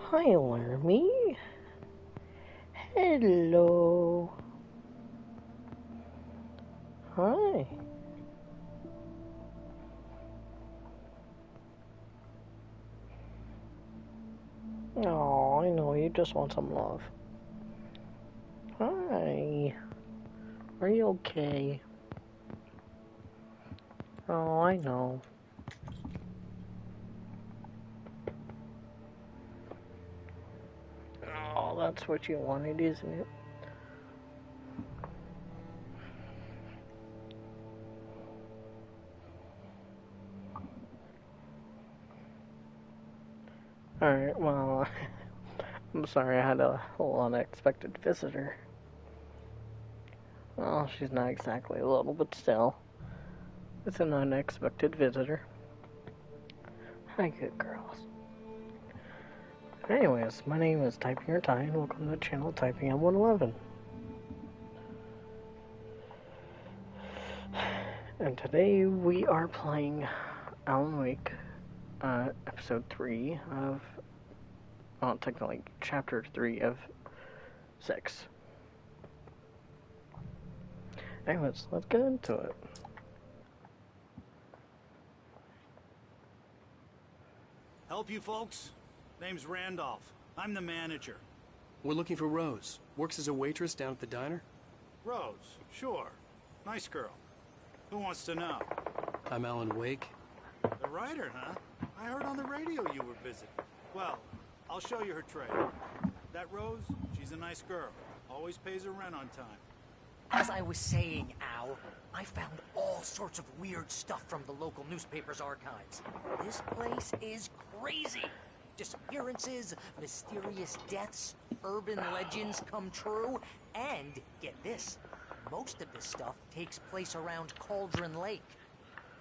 Hi, Lermy. Hello. Hi. Oh, I know, you just want some love. Hi. Are you okay? Oh, I know. Oh, that's what you wanted, isn't it? Alright, well, I'm sorry I had a little unexpected visitor. Well, she's not exactly a little, but still. It's an unexpected visitor. Hi, good girls. Anyways, my name is Typing Your Time, and welcome to the channel Typing at 111. And today we are playing Alan Wake, episode 3 of, well, technically, chapter 3 of 6. Anyways, let's get into it. Help you folks? Name's Randolph. I'm the manager. We're looking for Rose. Works as a waitress down at the diner. Rose, sure. Nice girl. Who wants to know? I'm Alan Wake. The writer, huh? I heard on the radio you were visiting. Well, I'll show you her tray. That Rose, she's a nice girl. Always pays her rent on time. As I was saying, Al, I found all sorts of weird stuff from the local newspaper's archives. This place is crazy. Disappearances, mysterious deaths, urban legends come true, and, get this, most of this stuff takes place around Cauldron Lake.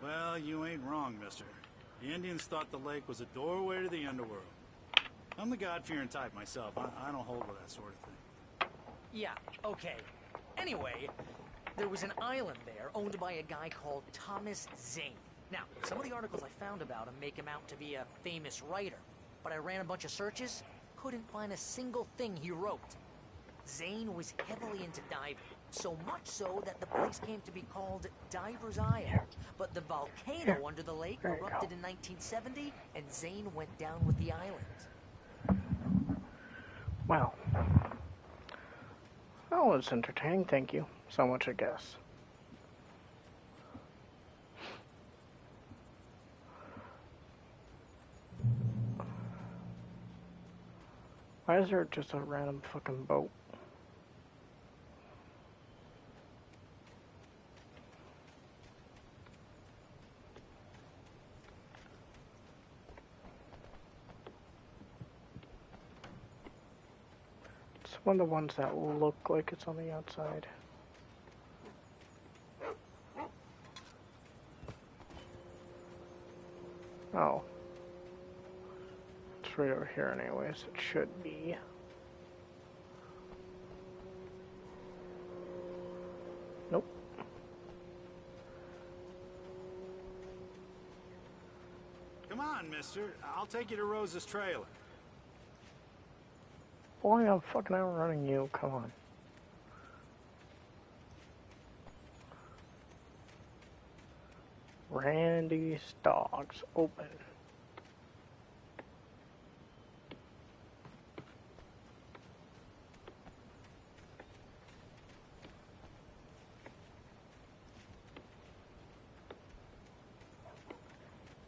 Well, you ain't wrong, mister. The Indians thought the lake was a doorway to the underworld. I'm the God-fearing type myself. I don't hold with that sort of thing. Yeah, okay. Anyway, there was an island there owned by a guy called Thomas Zane. Now, some of the articles I found about him make him out to be a famous writer, but I ran a bunch of searches, couldn't find a single thing he wrote. Zane was heavily into diving, so much so that the place came to be called Diver's Isle. But the volcano under the lake erupted in 1970, and Zane went down with the island. Wow. That was entertaining, thank you so much, I guess. Why is there just a random fucking boat? It's one of the ones that look like it's on the outside. Oh. It's right over here anyways, it should be. Nope. Come on, mister. I'll take you to Rose's trailer. Boy, I'm fucking outrunning you, come on. Randy's dogs open.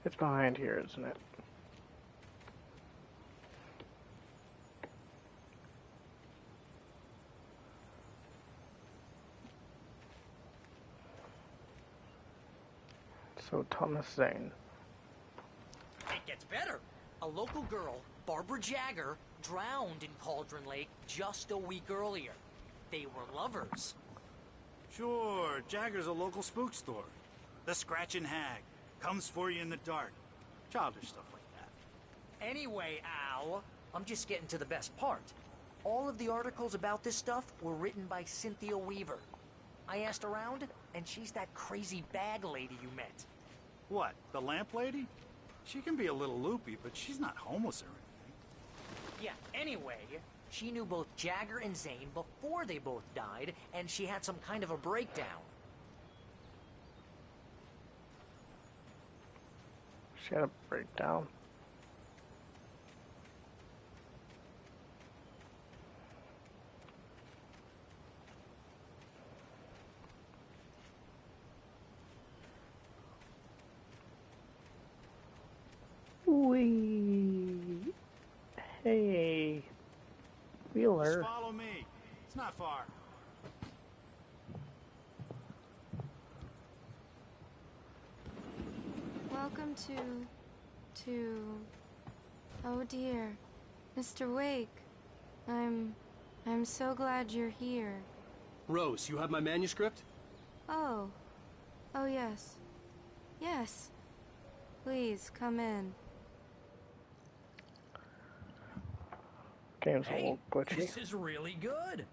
It's behind here, isn't it? So, Thomas Zane. It gets better. A local girl, Barbara Jagger, drowned in Cauldron Lake just a week earlier. They were lovers. Sure, Jagger's a local spook story. The Scratching Hag. Comes for you in the dark. Childish stuff like that. Anyway, Al, I'm just getting to the best part. All of the articles about this stuff were written by Cynthia Weaver. I asked around, and she's that crazy bag lady you met. What, the lamp lady? She can be a little loopy, but she's not homeless or anything. Yeah, anyway, she knew both Jagger and Zane before they both died, and she had some kind of a breakdown. She had a breakdown. Wee. Hey. Wheeler. Just follow me. It's not far. Welcome oh dear, Mr. Wake. I'm so glad you're here. Rose, you have my manuscript? Oh yes. Yes. Please, come in. Game's a little glitchy. This is really good.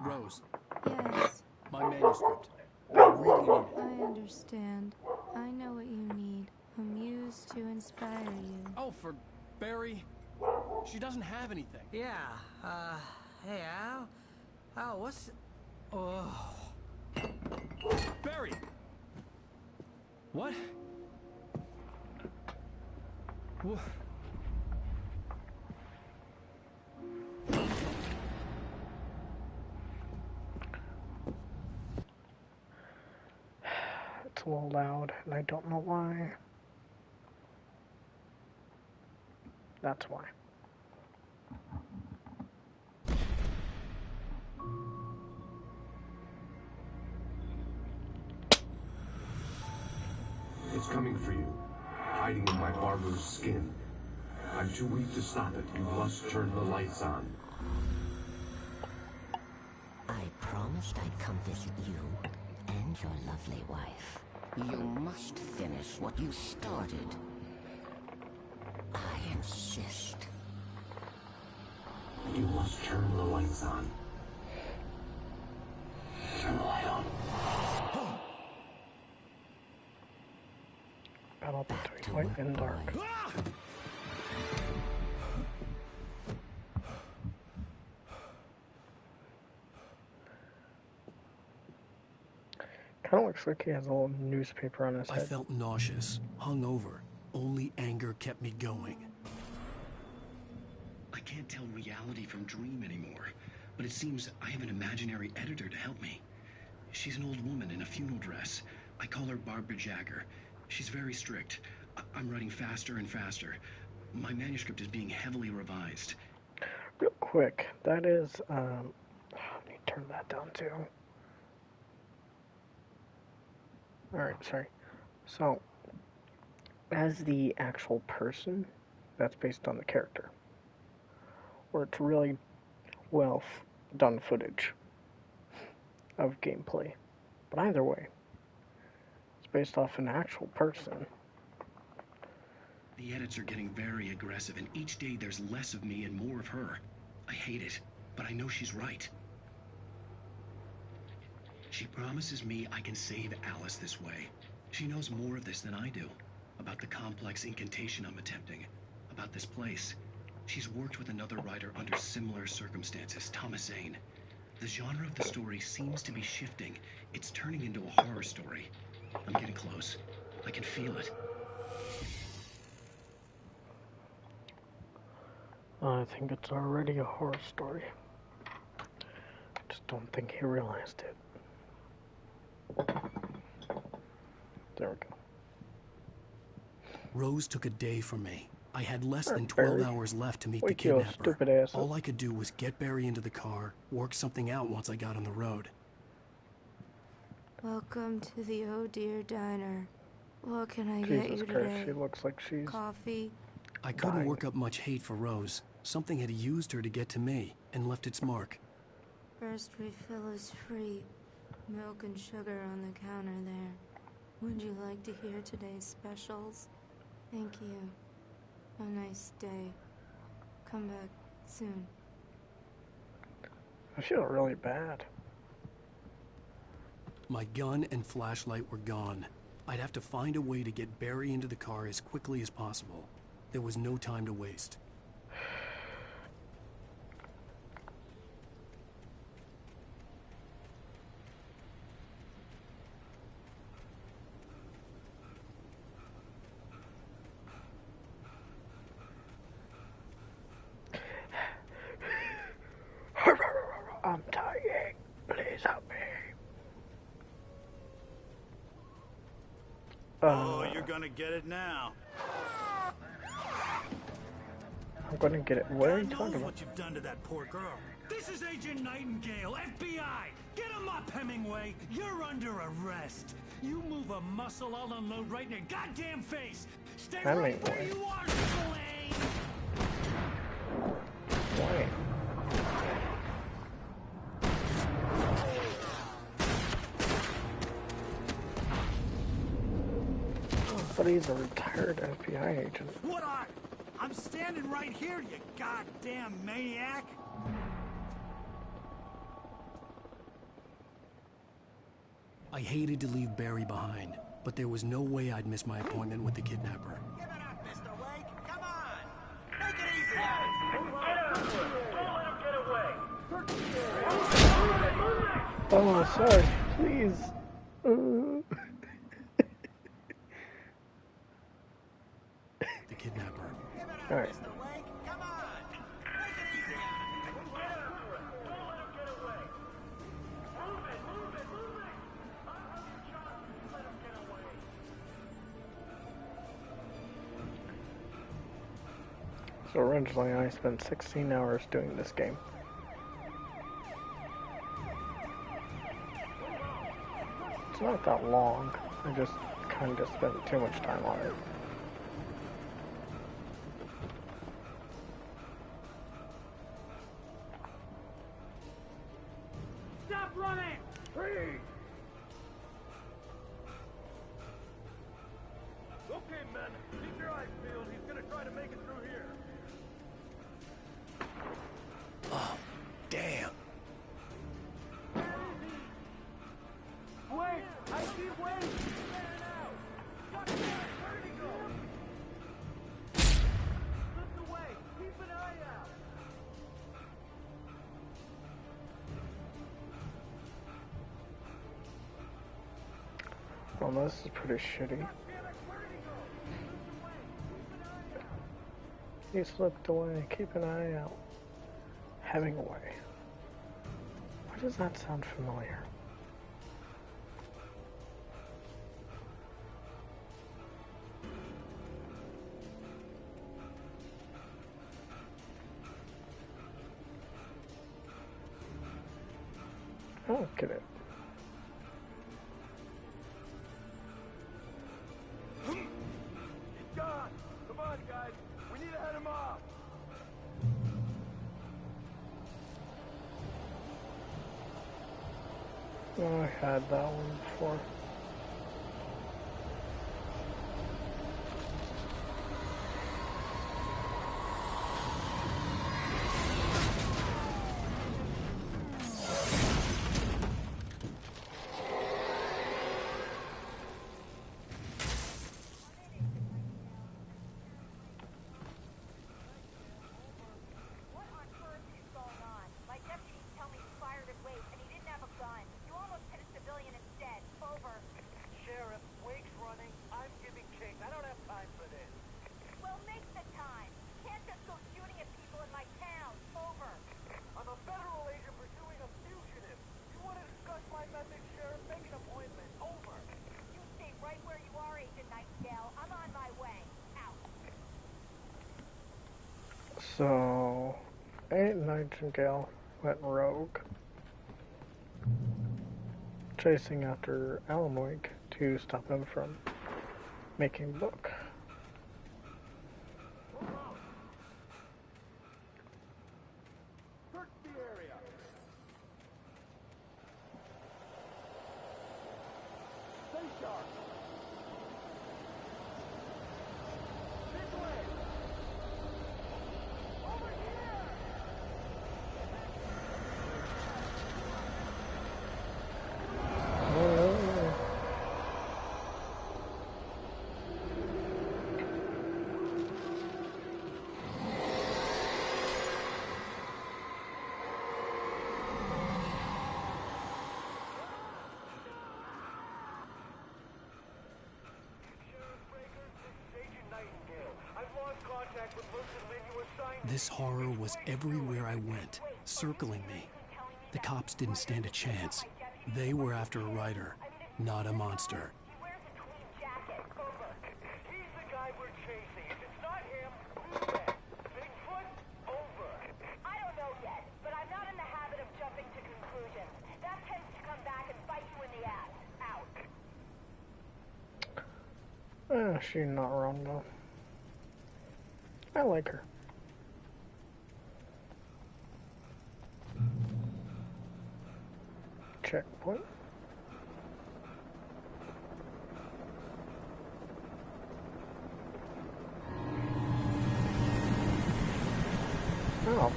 Rose, Yes, my manuscript. I really need it. I understand. I know what you need. A muse to inspire you. Oh, for Barry? She doesn't have anything. Yeah, hey, Al, what's... Oh... Barry! What? Wha- It's a little loud, and I don't know why. That's why. It's coming for you, hiding in my barber's skin. I'm too weak to stop it. You must turn the lights on. I promised I'd come visit you and your lovely wife. You must finish what you started. I insist. You must turn the lights on. Turn the light on. Battle between light and dark. Kind of looks like he has a little newspaper on his I head. felt nauseous, hungover. Only anger kept me going. I can't tell reality from dream anymore, but it seems I have an imaginary editor to help me. She's an old woman in a funeral dress. I call her Barbara Jagger. She's very strict. I'm writing faster and faster. My manuscript is being heavily revised. Real quick, that is, let me turn that down too. Alright, sorry. So, as the actual person, that's based on the character. Or it's really well done footage of gameplay. But either way, it's based off an actual person. The edits are getting very aggressive, and each day there's less of me and more of her. I hate it, but I know she's right. She promises me I can save Alice this way. She knows more of this than I do. About the complex incantation I'm attempting. About this place. She's worked with another writer under similar circumstances, Thomas Zane. The genre of the story seems to be shifting. It's turning into a horror story. I'm getting close. I can feel it. I think it's already a horror story. Just don't think he realized it. There we go. Rose took a day from me. I had less than Alright, 12 Barry. hours left to meet the Wake your kidnapper. stupid ass up. All I could do was get Barry into the car, work something out once I got on the road. Welcome to the Oh Dear Diner. What can I get Jesus you Christ, today? she looks like she's... Coffee? I couldn't Dying. work up much hate for Rose. Something had used her to get to me and left its mark. First refill is free. Milk and sugar on the counter there. Would you like to hear today's specials? Thank you. Have a nice day. Come back soon. I feel really bad. My gun and flashlight were gone. I'd have to find a way to get Barry into the car as quickly as possible. There was no time to waste. Oh, you're gonna get it now. I'm gonna get it. What are you God talking knows about? what you've done to that poor girl. This is Agent Nightingale, FBI! Get him up, Hemingway! You're under arrest! You move a muscle, I'll unload right in your goddamn face! Stay right where Hemingway. you are, Slane! Why? But he's a retired FBI agent. What are? I'm standing right here, you goddamn maniac! I hated to leave Barry behind, but there was no way I'd miss my appointment with the kidnapper. Give it up, Mr. Wake. Come on. Make it easy on him. Get out. Don't let him get away. Oh, sorry. Please. The kidnapper. Give it up, Alright. Mr. Wake. Come on. Make it easy on him. Get out. Don't let him get away. Move it. Move it. Move it. I'll have you shot. Let him get away. So originally I spent 16 hours doing this game. It's not that long. I just kind of spent too much time on it. Stop running. Freeze. Okay, men. Keep your eyes peeled. He's gonna try to make it through here. Oh, damn. Wait! I keep waiting! Stand out! Shut down! Where'd he go? Look away! Keep an eye out! Well, this is pretty shitty. Damn it! Where'd he go? Look away! Keep an eye out! He slipped away. Keep an eye out. Hemingway. Why does that sound familiar? I don't get it. He's gone! Come on, guys! We need to head him off! Oh, I had that one before. What on earth is going on? My deputies tell me you fired at Wake and he didn't have a gun. You almost hit a civilian instead. Over. Sheriff, Wake's running. I'm giving chase. I don't have time for this. Well, make the time. Can't just go shooting at people in my town. Over. I'm a federal agent pursuing a fugitive. You want to discuss my methods, Sheriff? Make an appointment. Over. You stay right where you are, Agent Nightingale. I'm on my way. Out. So, Agent Nightingale went rogue, chasing after Alan Wake to stop him from making the book. Search the area. Stay sharp. This way. Over here. This horror was everywhere I went, circling me. The cops didn't stand a chance. They were after a writer, not a monster. He wears a tweed jacket. She's not wrong though. I like her. Checkpoint. Oh.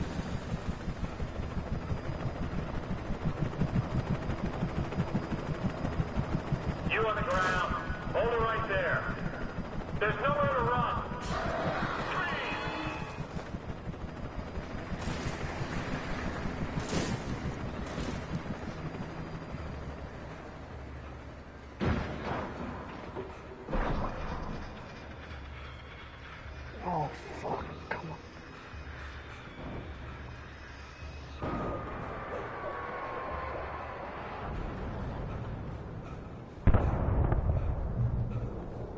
You on the ground. Hold it right there. There's nowhere to run. Oh, fuck. Come on.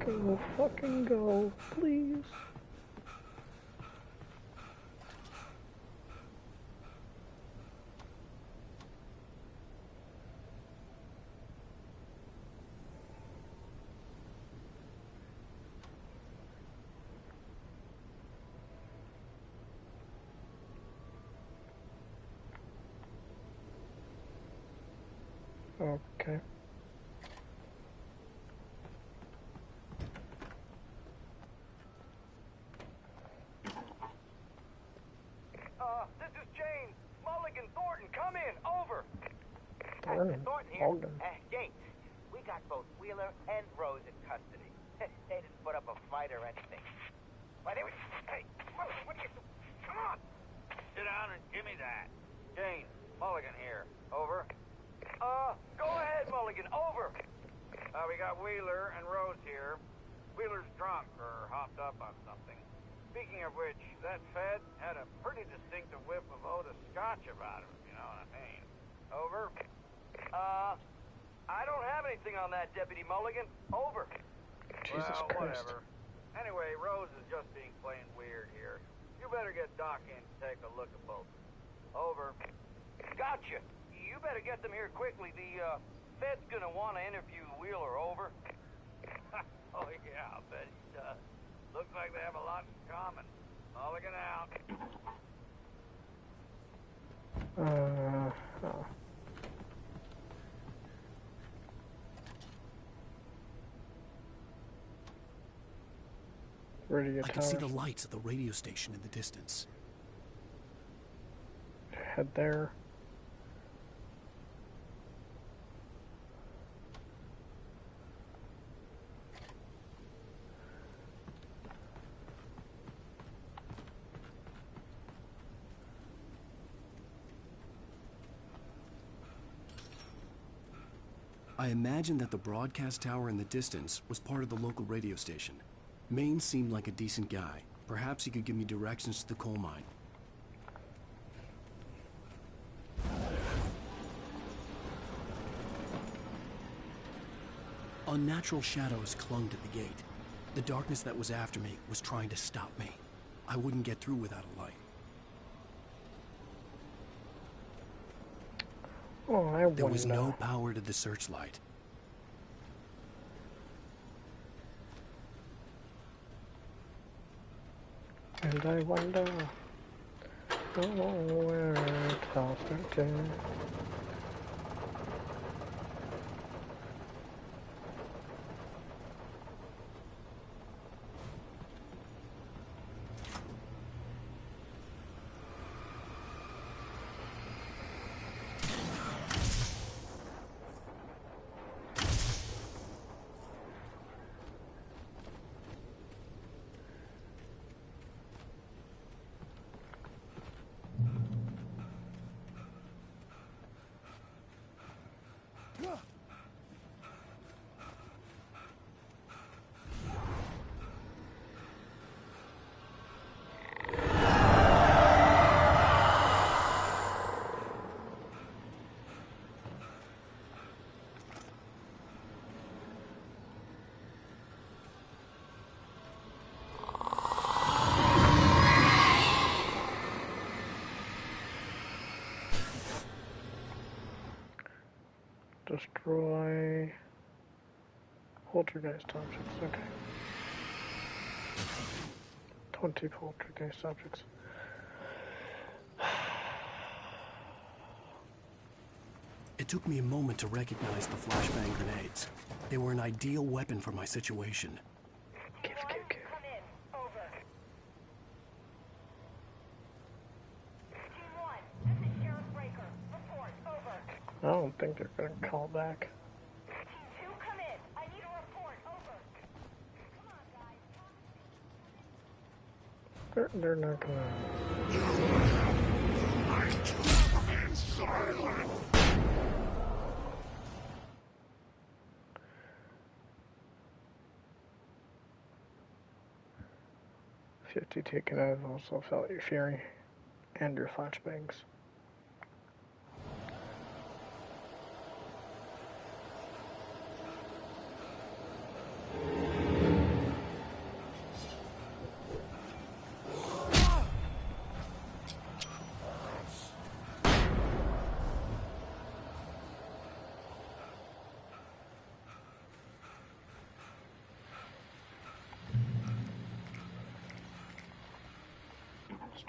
Go, fucking go, please. Okay. This is James. Mulligan Thornton, come in. Over. Thornton. Thornton here. Ogden. James, we got both Wheeler and Rose in custody. They didn't put up a fight or anything. Why, they were... Hey, Mulligan, what are you... Come on. Sit down and give me that. James, Mulligan here. Over. Go ahead, Mulligan. Over. We got Wheeler and Rose here. Wheeler's drunk or hopped up on something. Speaking of which, that Fed had a pretty distinctive whiff of Otis Scotch about him, you know what I mean. Over. I don't have anything on that, Deputy Mulligan. Over. Jesus well, Christ. whatever. Anyway, Rose is just being plain weird here. You better get Doc in to take a look at both. Over. Gotcha. You better get them here quickly. The, Fed's gonna want to interview Wheeler. Over. Oh, yeah, I'll bet he does. Looks like they have a lot in common. Mulligan out. Oh. Radio I could see the towers. lights of the radio station in the distance. Head there. I imagined that the broadcast tower in the distance was part of the local radio station. Maine seemed like a decent guy. Perhaps he could give me directions to the coal mine. Unnatural shadows clung to the gate. The darkness that was after me was trying to stop me. I wouldn't get through without a light. Oh, I There was wonder. no power to the searchlight. And I wonder where it all started. Destroy poltergeist objects. Okay. 20 poltergeist objects. It took me a moment to recognize the flashbang grenades. They were an ideal weapon for my situation. Come in. Over. Team 1, this is Sheriff Breaker. Report. Over. I don't think they're gonna call back. Team 2, come in. I need a report. Over. Come on, guys. They're not gonna. Silent. 50 taken. I've also felt your fury and your flashbangs.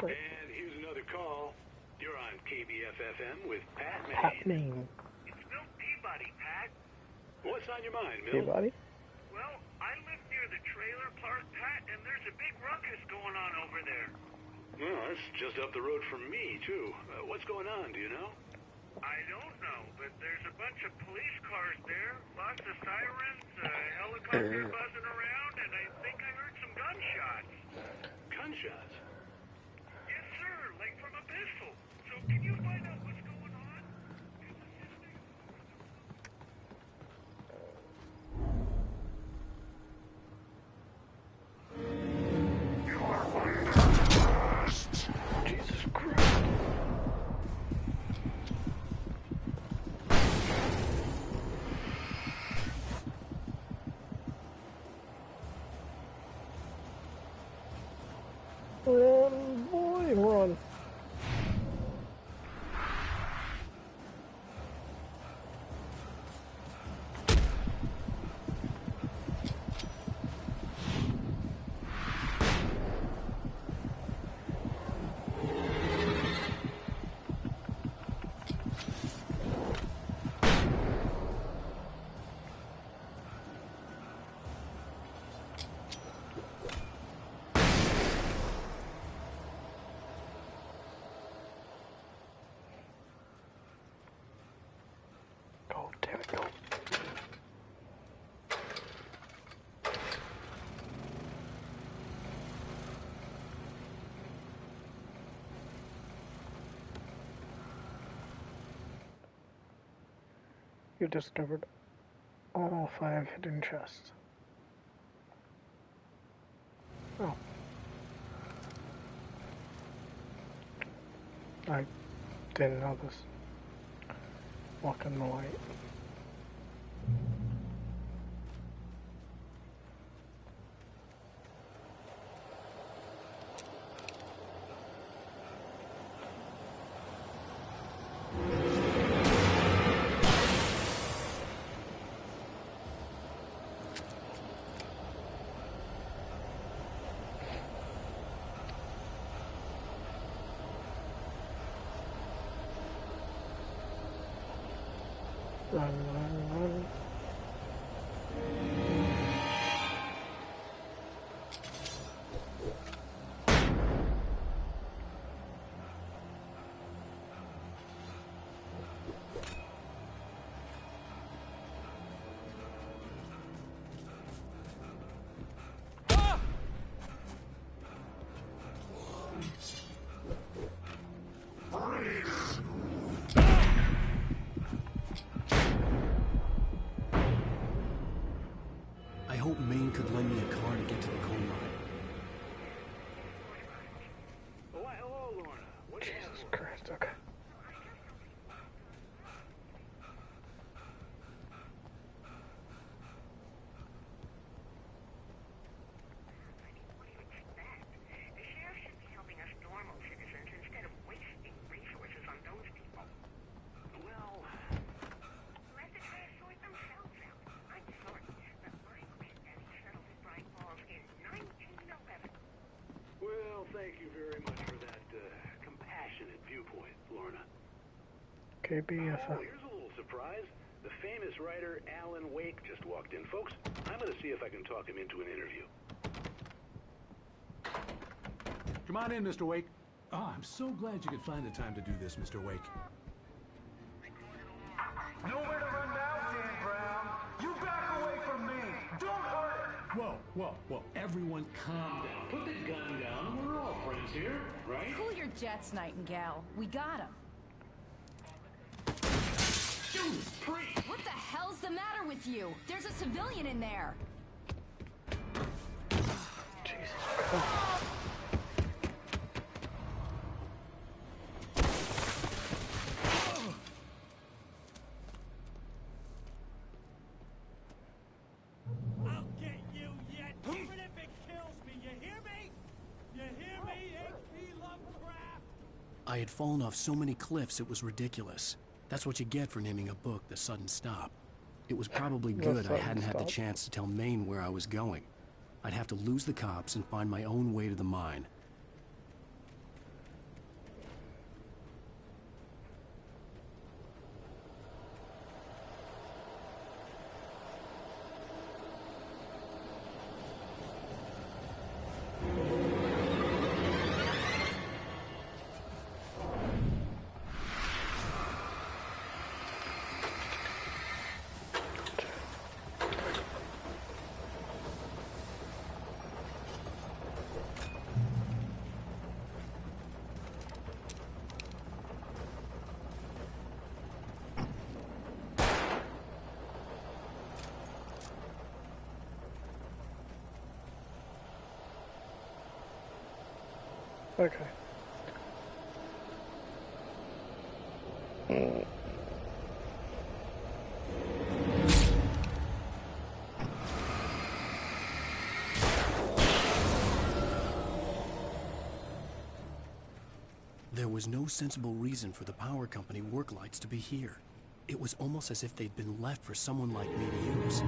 And here's another call. You're on KBFFM with Pat Maine. Pat Maine. It's Milt Peabody, Pat. What's on your mind, Milt? Peabody? Well, I live near the trailer park, Pat, and there's a big ruckus going on over there. Well, that's just up the road from me, too. What's going on, do you know? I don't know, but there's a bunch of police cars there, lots of sirens, helicopter buzzing around, and I think I heard some gunshots. Gunshots? Yes, sir, like from a pistol. So can you find out what's going on? Jesus Christ. Run, boy, run. Oh, damn it, no. You discovered all 5 hidden chests. Oh. I didn't know this. Walk in the light. Run, run, run. I hope Maine could lend me a car to get to the coal mine. Oh, hello, Lorna. What do you have? Jesus Christ, okay. KBFM. Oh, here's a little surprise. The famous writer Alan Wake just walked in. Folks, I'm going to see if I can talk him into an interview. Come on in, Mr. Wake. Oh, I'm so glad you could find the time to do this, Mr. Wake. Nowhere to run now, Dan Brown. You back away from me. Don't hurt her. Whoa. Everyone calm down. Put the gun down. We're all friends here, right? Cool your jets, Nightingale. We got him. Judas Priest! What the hell's the matter with you? There's a civilian in there. Jesus Christ. I'll get you yet, even if it kills me. You hear me? You hear me, H.P. Lovecraft? I had fallen off so many cliffs it was ridiculous. That's what you get for naming a book The Sudden Stop. It was probably good I hadn't had the chance to tell Maine where I was going. I'd have to lose the cops and find my own way to the mine. Okay. There was no sensible reason for the power company work lights to be here. It was almost as if they'd been left for someone like me to use.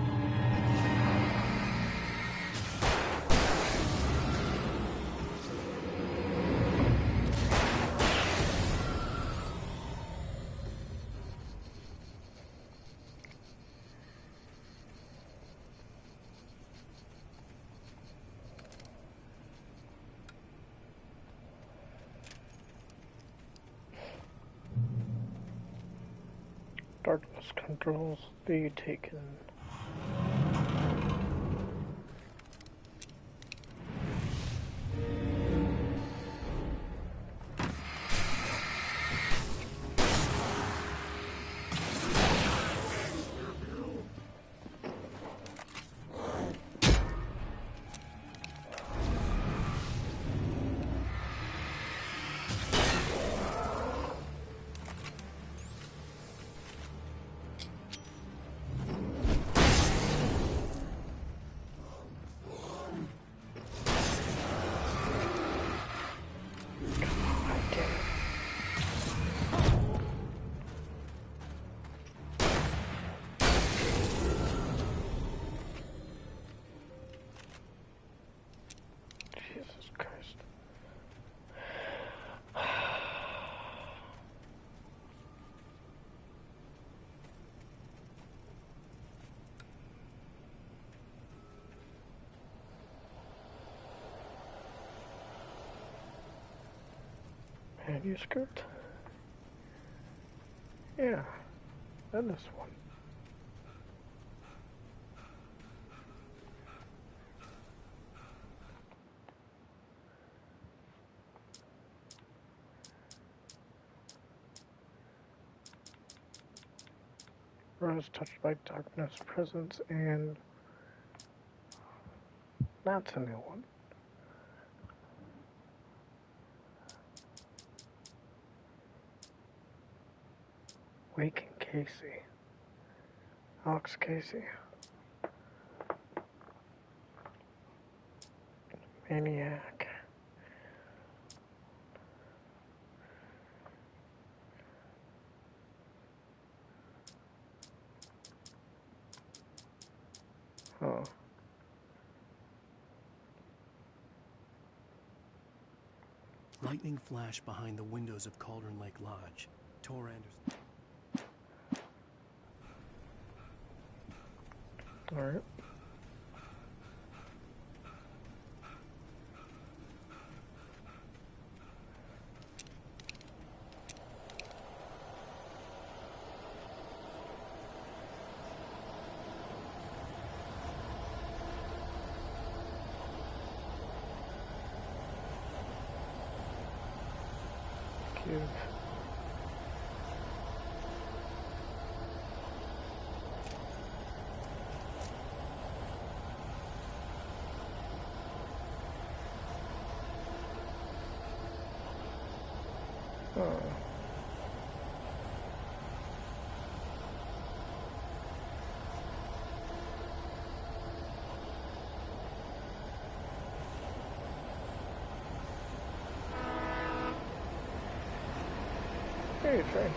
Darkness controls be taken. Jesus Christ. Manuscript? Yeah, and this one. Rose touched by darkness, presence, and that's a new one. Waking Casey. Alex Casey. Maniac. Oh. Lightning flashed behind the windows of Cauldron Lake Lodge. Tor Anderson. Alright. Give. Oh. Hey, train.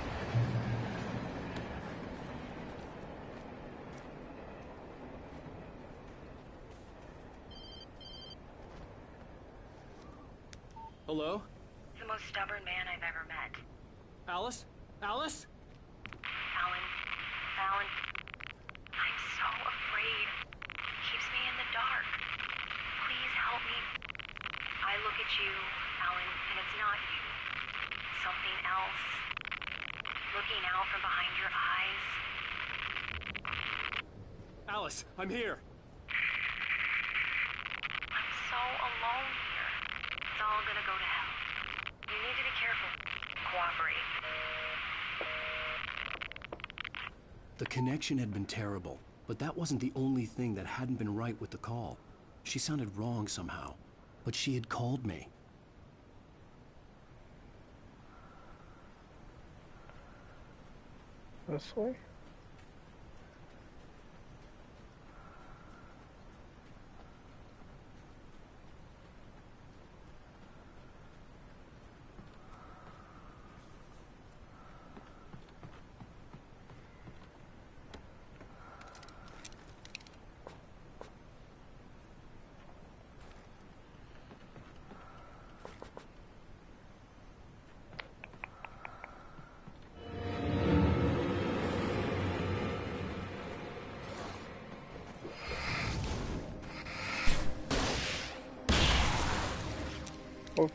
Hello? The most stubborn man I've ever met. Alice? Alice? Alan. Alan. I'm so afraid. He keeps me in the dark. Please help me. I look at you, Alan, and it's not you. Something else. Looking out from behind your eyes. Alice, I'm here. I'm so alone here. It's all gonna go to hell. You need to be careful. Cooperate. The connection had been terrible, but that wasn't the only thing that hadn't been right with the call. She sounded wrong somehow, but she had called me. This way? Oops.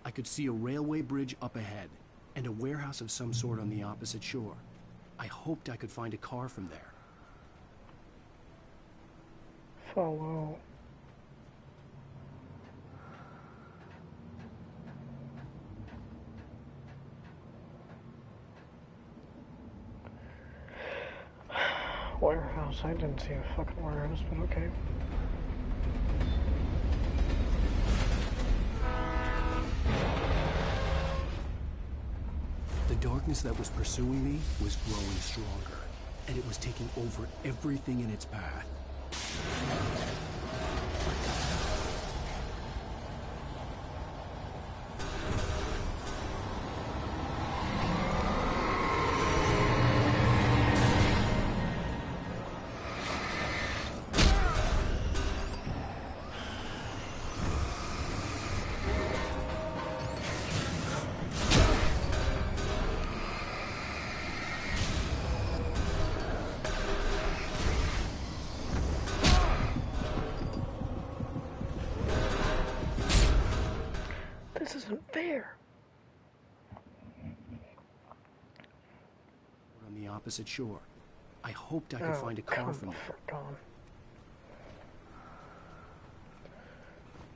I could see a railway bridge up ahead, and a warehouse of some sort on the opposite shore. I hoped I could find a car from there. Follow. Warehouse. I didn't see a fucking warehouse, but okay. The darkness that was pursuing me was growing stronger, and it was taking over everything in its path. This isn't fair. We're on the opposite shore. I hoped I could find a car from there.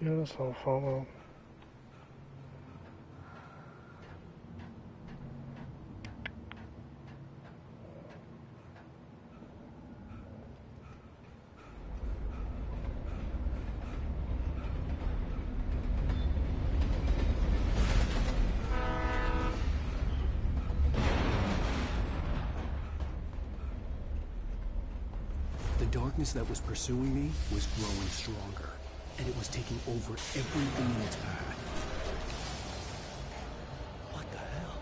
Yes, I'll follow. The darkness that was pursuing me was growing stronger, and it was taking over everything in its path. What the hell?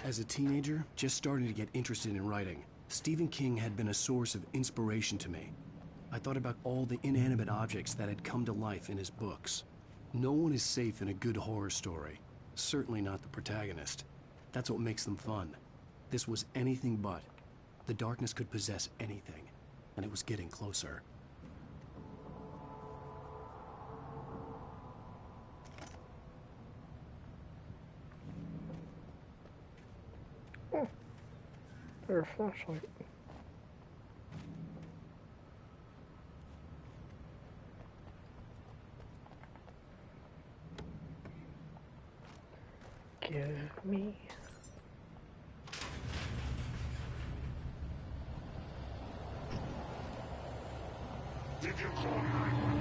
As a teenager, just starting to get interested in writing, Stephen King had been a source of inspiration to me. I thought about all the inanimate objects that had come to life in his books. No one is safe in a good horror story. Certainly not the protagonist. That's what makes them fun. This was anything but. The darkness could possess anything, and it was getting closer. Or a flashlight. Give me. Did you call 911?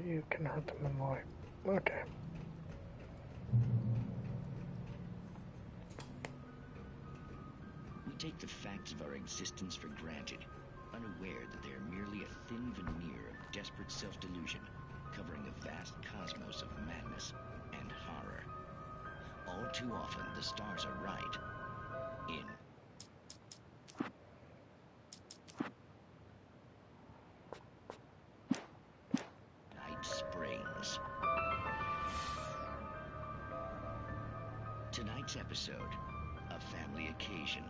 You can hurt them in light. Okay. We take the facts of our existence for granted, unaware that they are merely a thin veneer of desperate self-delusion, covering a vast cosmos of madness and horror. All too often, the stars are right. In Night Springs. Tonight's episode, a family occasion.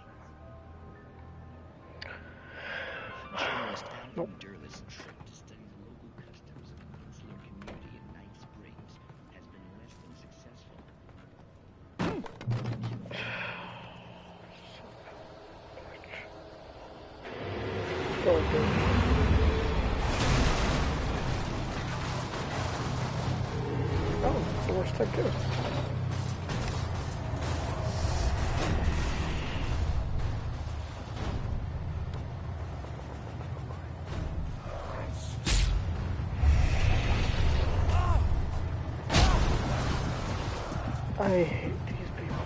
Journalist Alvin Derlis' trip to study the local customs of the insular community in Night Springs has been less than successful. Oh, that's the worst thing too. I hate these people.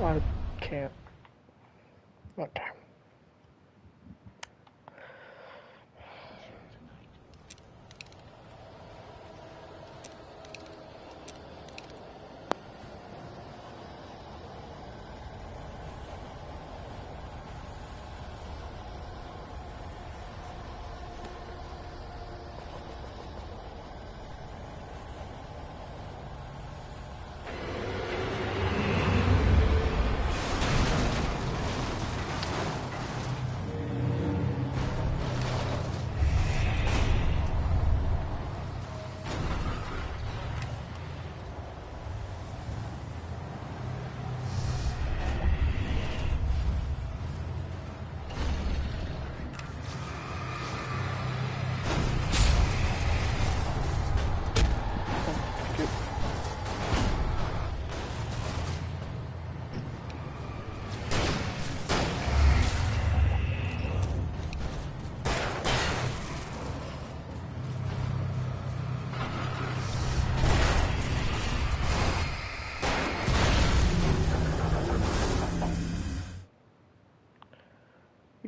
I can't. Okay.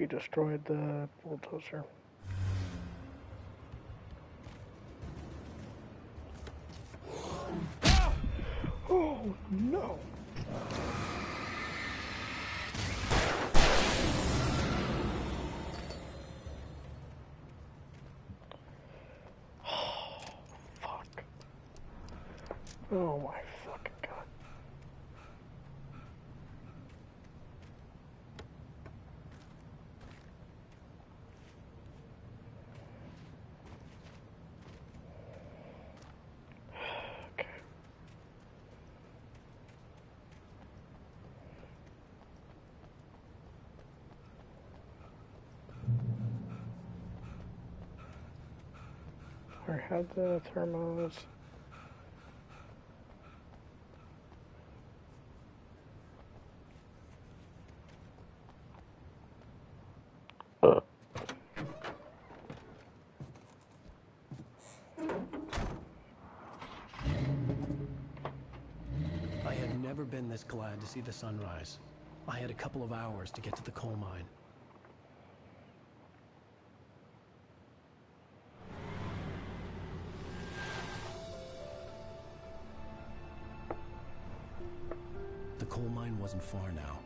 you destroyed the bulldozer. Oh, no! Fuck. Oh my fucking god. Okay. I had the thermos. I had never been this glad to see the sunrise. I had a couple of hours to get to the coal mine. The coal mine wasn't far now.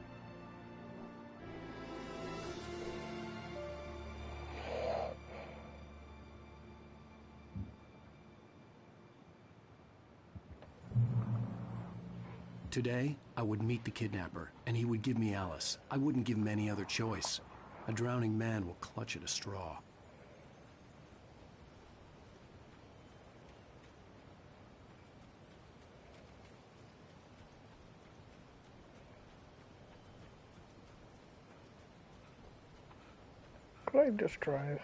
Today, I would meet the kidnapper, and he would give me Alice. I wouldn't give him any other choice. A drowning man will clutch at a straw. Could I just drive?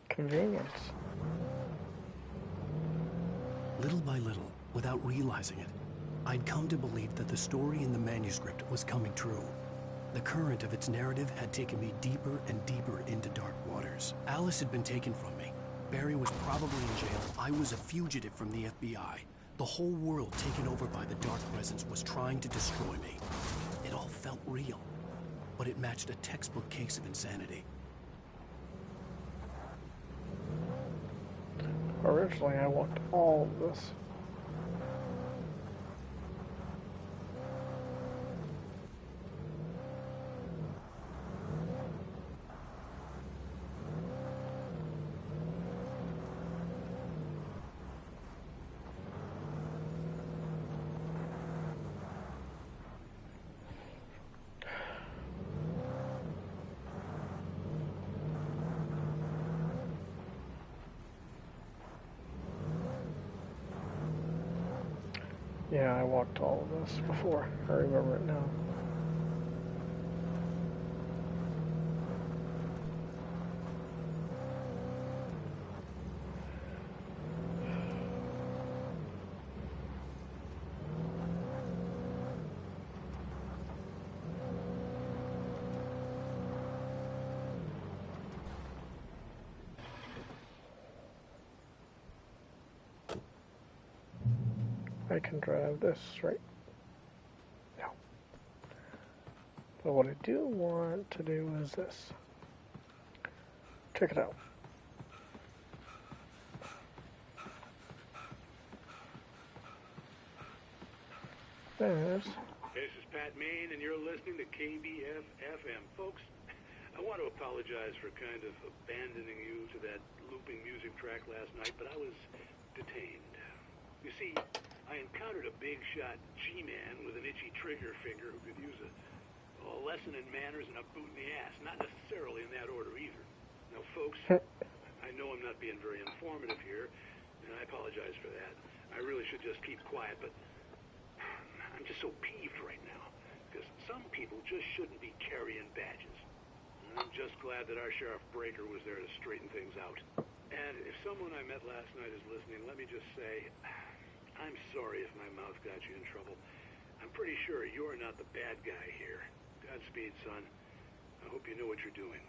Convenience. Little by little, without realizing it, I'd come to believe that the story in the manuscript was coming true. The current of its narrative had taken me deeper and deeper into dark waters. Alice had been taken from me. Barry was probably in jail. I was a fugitive from the FBI. The whole world taken over by the Dark Presence was trying to destroy me. It all felt real, but it matched a textbook case of insanity. Originally, I want all of this. Yeah, I walked all of this before. I remember it now. I can drive this, right? No. But what I do want to do is this. Check it out. There's... This is Pat Maine, and you're listening to KBF-FM. Folks, I want to apologize for kind of abandoning you to that looping music track last night, but I was detained. You see, I encountered a big shot G-man with an itchy trigger finger who could use a lesson in manners and a boot in the ass. Not necessarily in that order either. Now, folks, I know I'm not being very informative here, and I apologize for that. I really should just keep quiet, but I'm just so peeved right now, because some people just shouldn't be carrying badges. And I'm just glad that our Sheriff Breaker was there to straighten things out. And if someone I met last night is listening, let me just say, I'm sorry if my mouth got you in trouble. I'm pretty sure you're not the bad guy here. Godspeed, son. I hope you know what you're doing.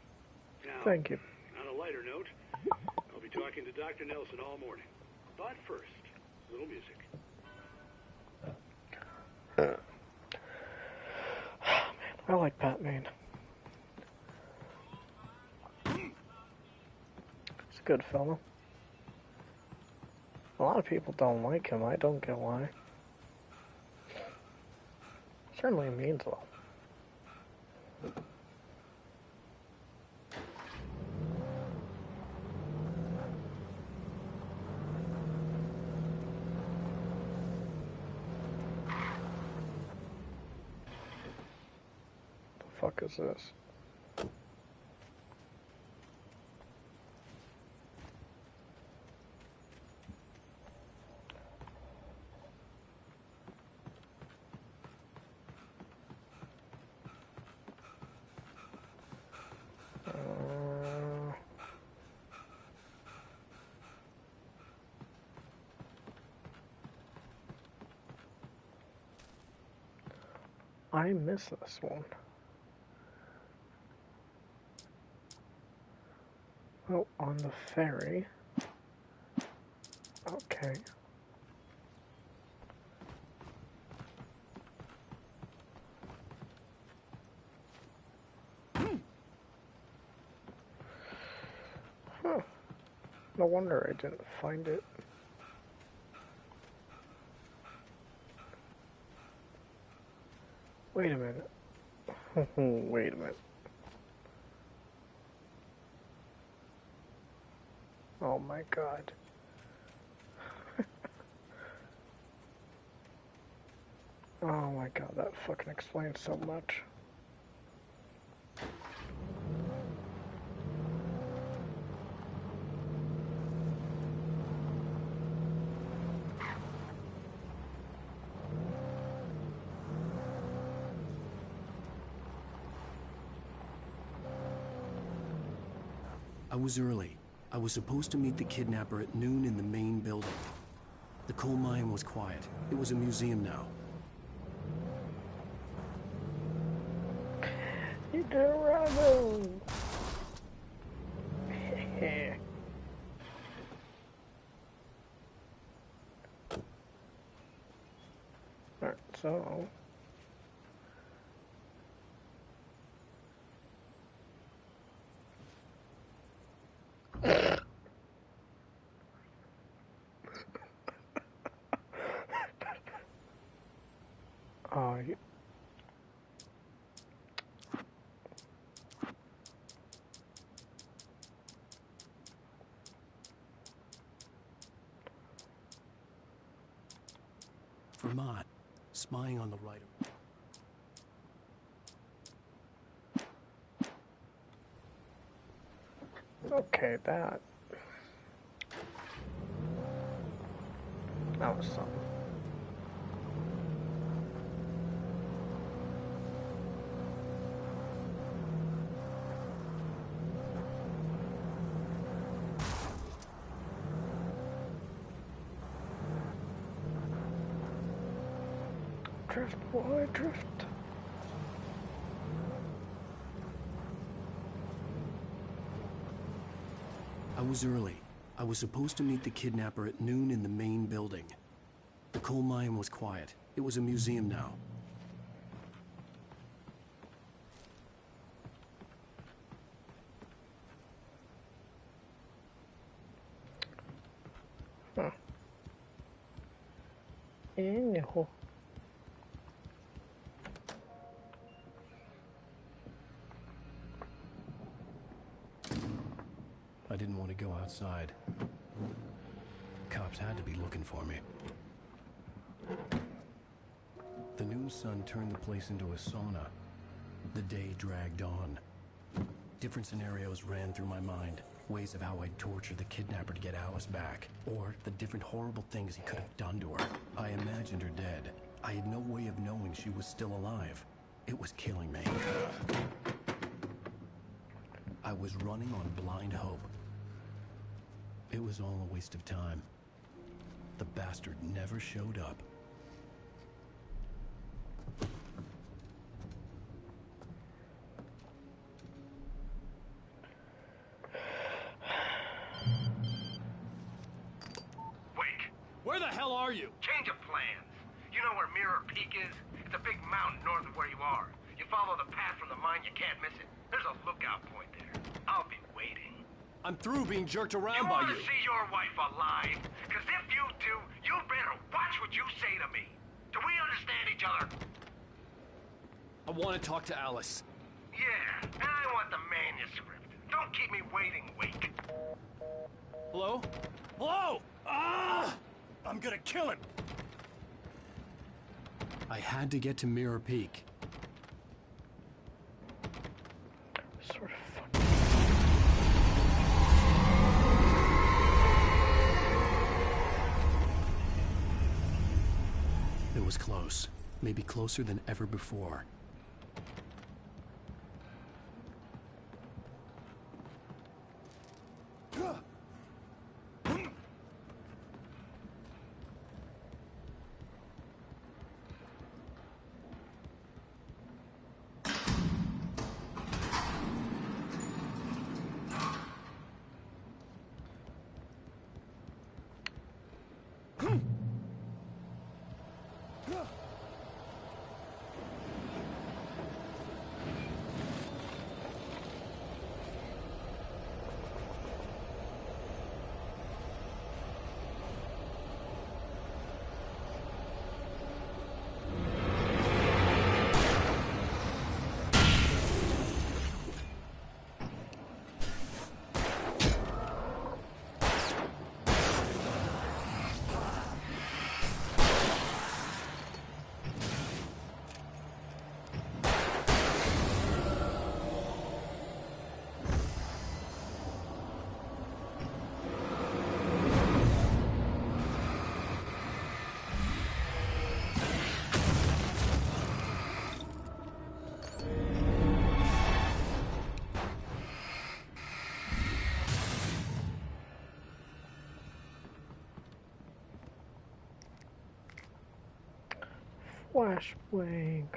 Now, thank you. on a lighter note, I'll be talking to Dr. Nelson all morning. But first, a little music. I like Batman. He's a good fellow. A lot of people don't like him. I don't get why. Certainly means a lot. The fuck is this? I miss this one. Oh, on the ferry. Okay. Huh. No wonder I didn't find it. Wait a minute. Wait a minute. Oh my god. Oh my god, that fucking explains so much. I was early. I was supposed to meet the kidnapper at noon in the main building. The coal mine was quiet. It was a museum now. Dorado! Alright, so... you... Vermont, spying on the writer. Okay, that was something. Drift, boy, drift. I was early. I was supposed to meet the kidnapper at noon in the main building. The coal mine was quiet. It was a museum now. Huh. Anyhow. I didn't want to go outside. Cops had to be looking for me. The noon sun turned the place into a sauna. The day dragged on. Different scenarios ran through my mind. Ways of how I'd torture the kidnapper to get Alice back. Or the different horrible things he could have done to her. I imagined her dead. I had no way of knowing she was still alive. It was killing me. I was running on blind hope. It was all a waste of time. The bastard never showed up. are you? Change of plans. You know where Mirror Peak is? It's a big mountain north of where you are. You follow the path from the mine, you can't miss it. There's a lookout point there. I'll be waiting. I'm through being jerked around You by want you. to see your wife alive? Because if you do, you better watch what you say to me. Do we understand each other? I want to talk to Alice. Yeah, and I want the manuscript. Don't keep me waiting, Wake. Hello? Hello! Ah! I'm gonna kill him! I had to get to Mirror Peak. Sort of It was close. Maybe closer than ever before. flashbang.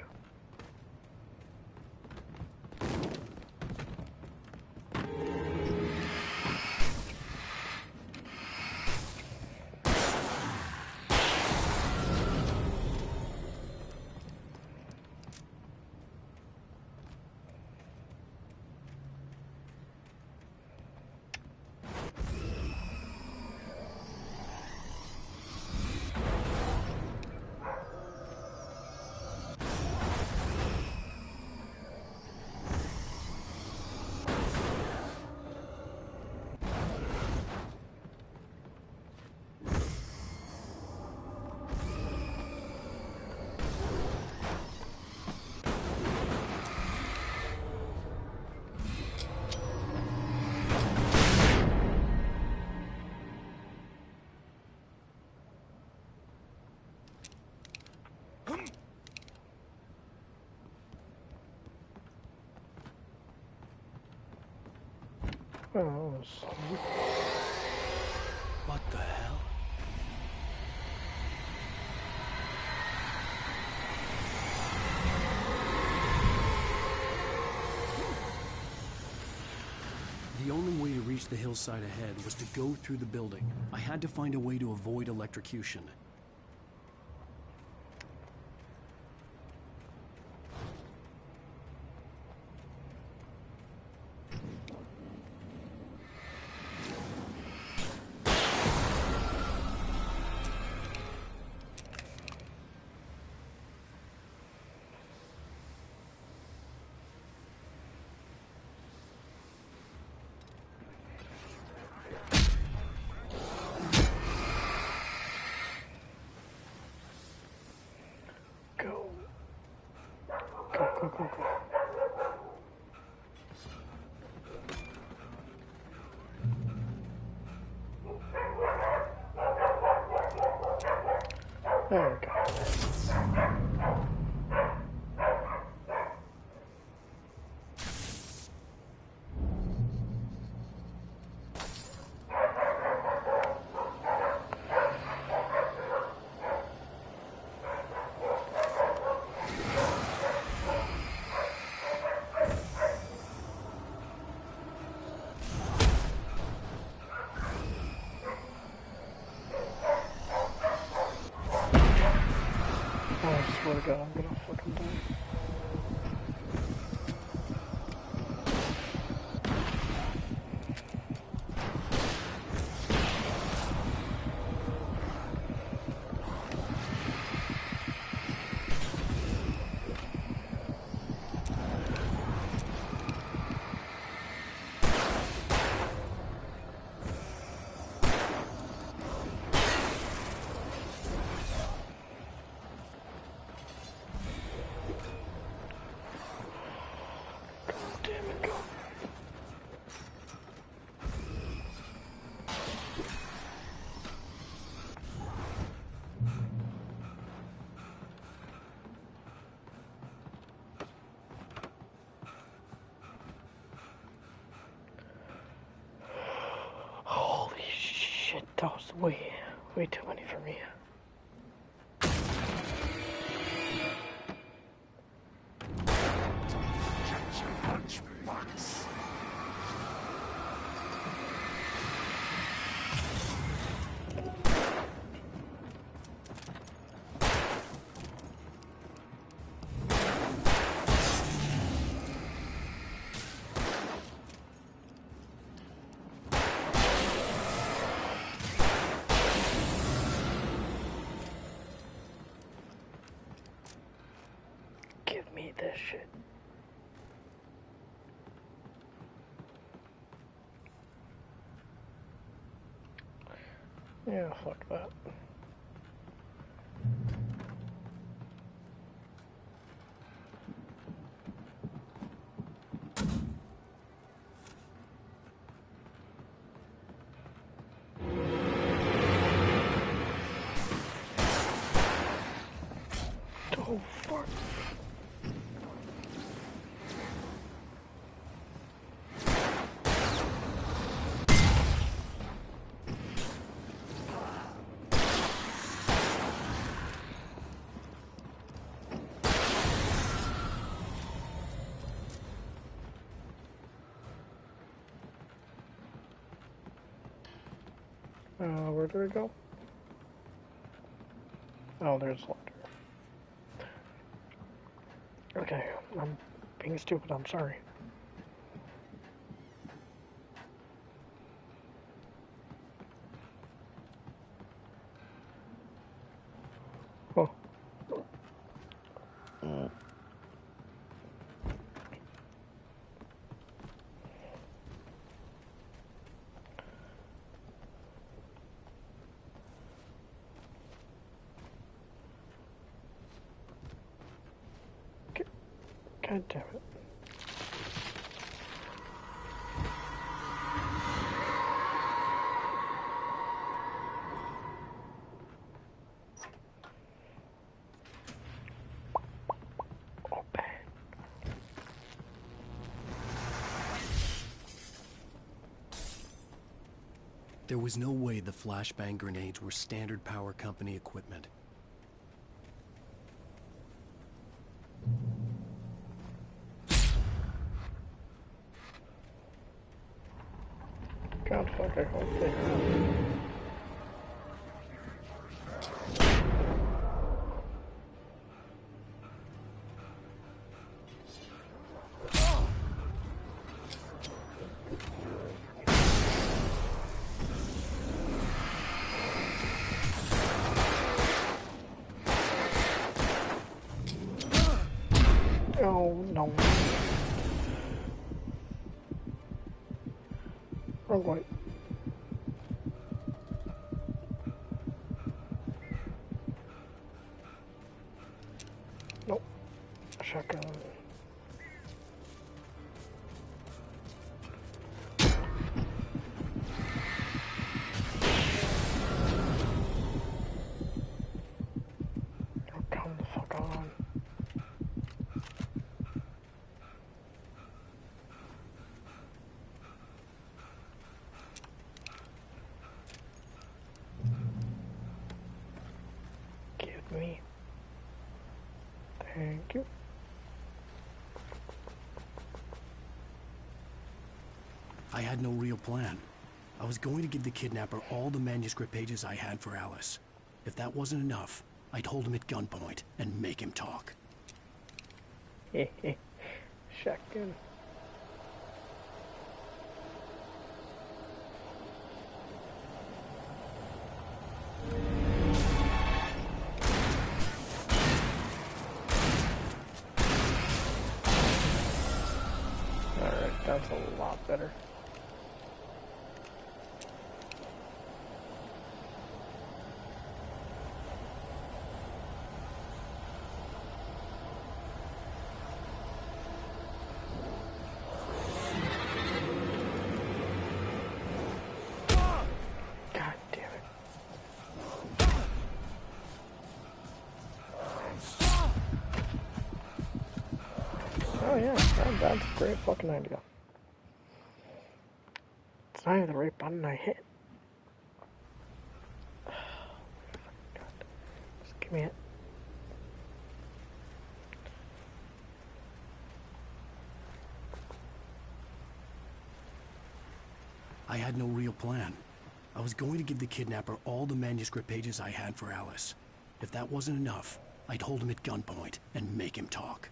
Oh, what the hell? The only way to reach the hillside ahead was to go through the building. I had to find a way to avoid electrocution. There we go. That was way too many for me. Give me this shit. Yeah, fuck that. Oh, fuck. Where did it go? Oh, there's water. Okay, I'm being stupid, I'm sorry. Oh. God damn it. Oh, bang. There was no way the flashbang grenades were standard power company equipment. God fuck, I hope they have. Oh, no. Wrong way. Nope. Shotgun. Oh, come the fuck on. Give me. Thank you. I had no real plan. I was going to give the kidnapper all the manuscript pages I had for Alice. If that wasn't enough, I'd hold him at gunpoint and make him talk. Shotgun. Alright, that's a lot better. God damn it. Oh yeah, that's a great fucking idea. It's not even the right button I hit. Give me it. I had no real plan. I was going to give the kidnapper all the manuscript pages I had for Alice. If that wasn't enough, I'd hold him at gunpoint and make him talk.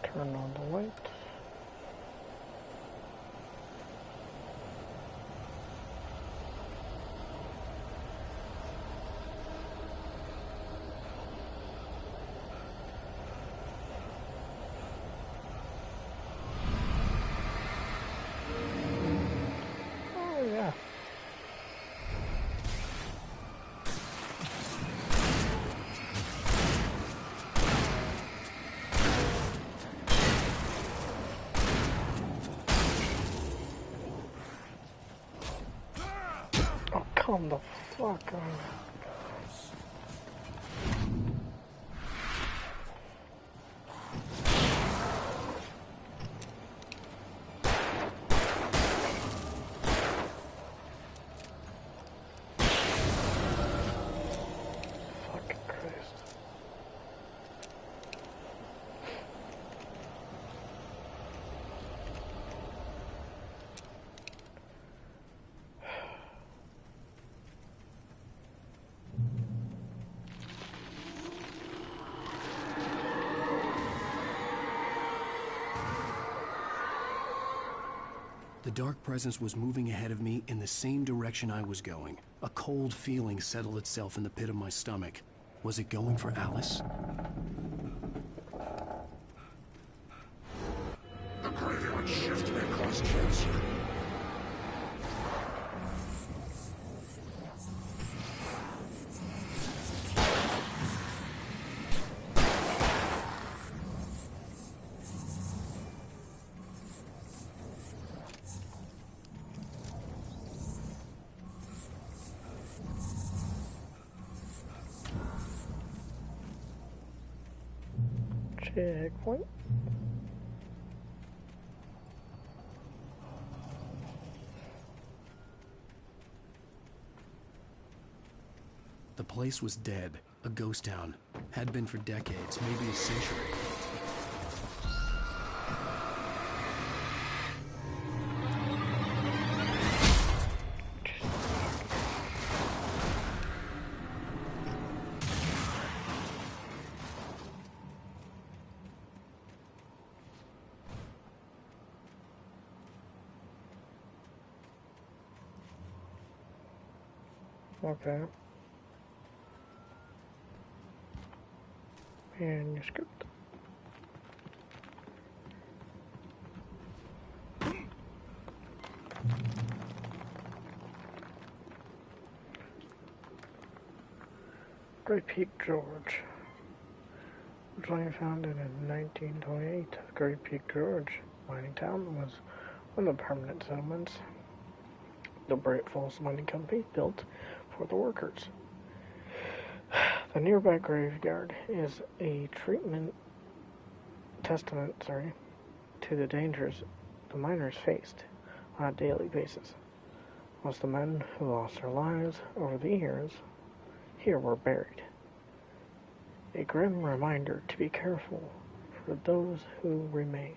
Turn on the light. Oh yeah. Calm the fuck on. Fucking Christ. The dark presence was moving ahead of me in the same direction I was going. A cold feeling settled itself in the pit of my stomach. Was it going for Alice? The graveyard shift may cause cancer. Checkpoint. The place was dead, a ghost town. Had been for decades, maybe a century. Okay. Manuscript. Great Peak Gorge. Originally founded in 1928, Great Peak Gorge mining town was one of the permanent settlements the Bright Falls Mining Company built for the workers. The nearby graveyard is a testament to the dangers the miners faced on a daily basis. Most of the men who lost their lives over the years here were buried. A grim reminder to be careful for those who remain.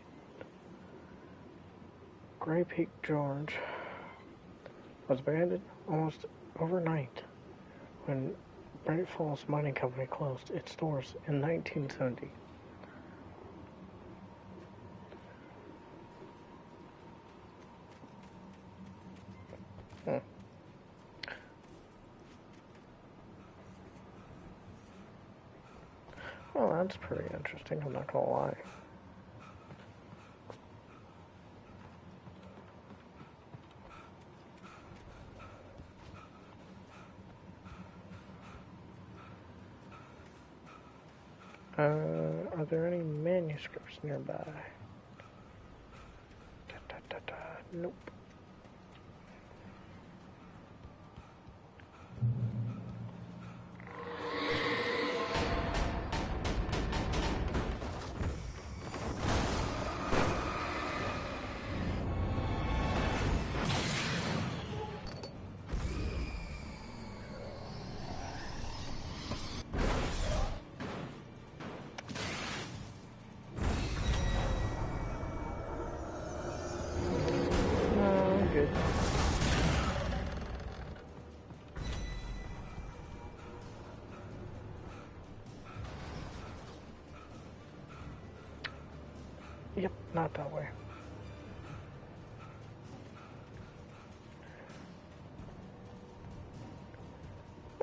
Grey Peak Gorge was abandoned almost overnight when Bright Falls Mining Company closed its doors in 1970. Oh, that's pretty interesting, I'm not gonna lie. Are there any manuscripts nearby? Nope. Good. Yep, not that way.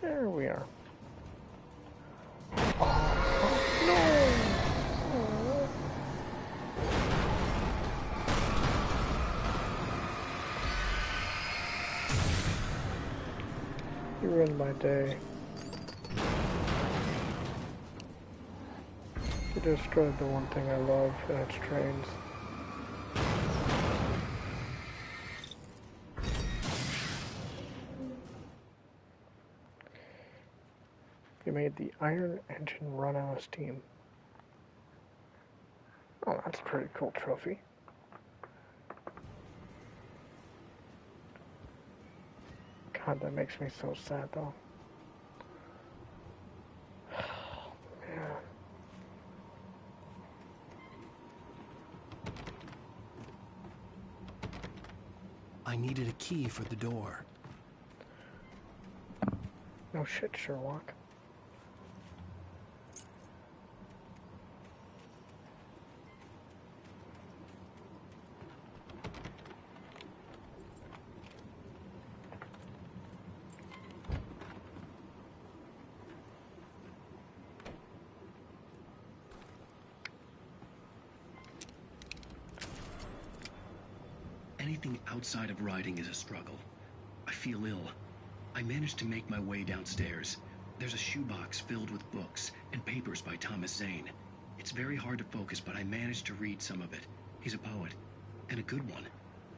There we are. Oh, no! Oh. You ruined my day. You destroyed the one thing I love, and it's trains. You made the Iron Engine run out of steam. Oh, that's a pretty cool trophy. God, that makes me so sad, though. Man. I needed a key for the door. No shit, Sherlock. Anything outside of riding is a struggle. I feel ill. I managed to make my way downstairs. There's a shoebox filled with books and papers by Thomas Zane. It's very hard to focus, but I managed to read some of it. He's a poet, and a good one.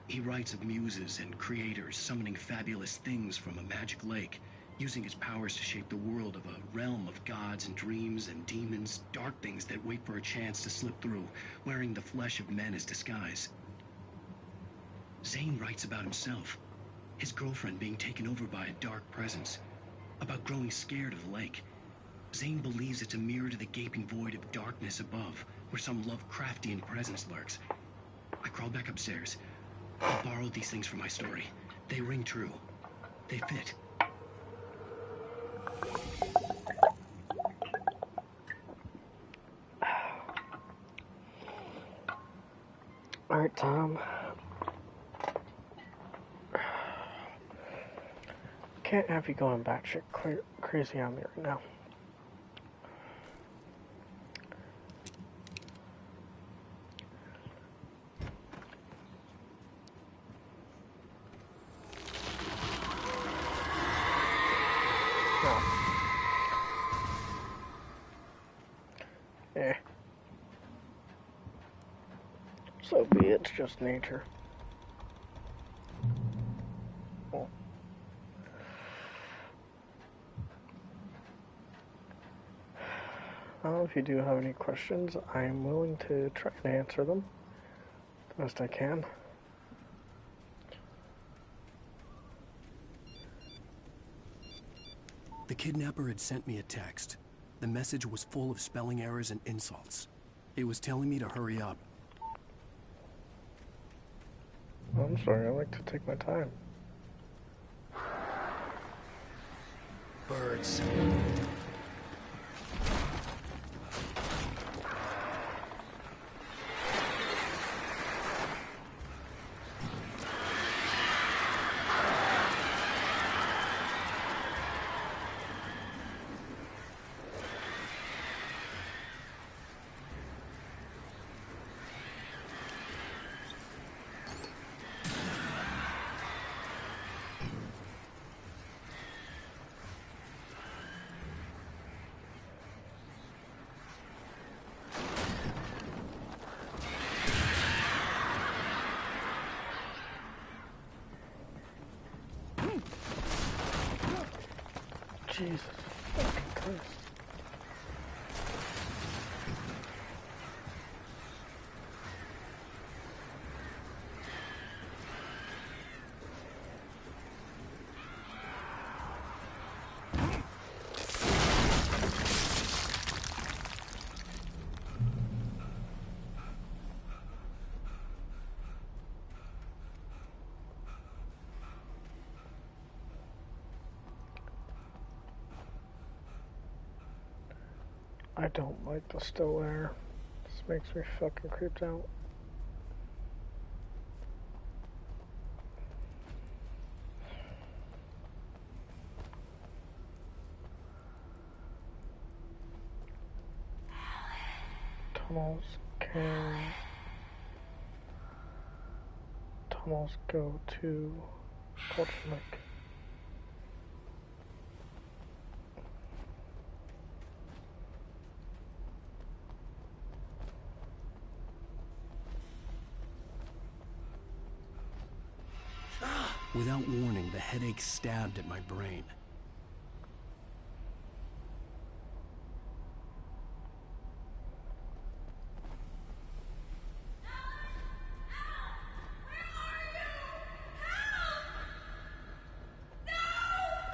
He writes of muses and creators summoning fabulous things from a magic lake, using his powers to shape the world of a realm of gods and dreams and demons, dark things that wait for a chance to slip through, wearing the flesh of men as disguise. Zane writes about himself, his girlfriend being taken over by a dark presence, about growing scared of the lake. Zane believes it's a mirror to the gaping void of darkness above, where some Lovecraftian presence lurks. I crawled back upstairs. I borrowed these things for my story. They ring true. They fit. Alright, Tom. Can't have you going batshit crazy on me right now. No. Eh. So be it, it's just nature. Oh. If you do have any questions, I am willing to try and answer them the best I can. The kidnapper had sent me a text. The message was full of spelling errors and insults. It was telling me to hurry up. I'm sorry, I like to take my time. Birds. Jesus fucking Christ. I don't like the still air. This makes me fucking creeped out. Tunnels go to Culture Lake. Without warning, the headache stabbed at my brain.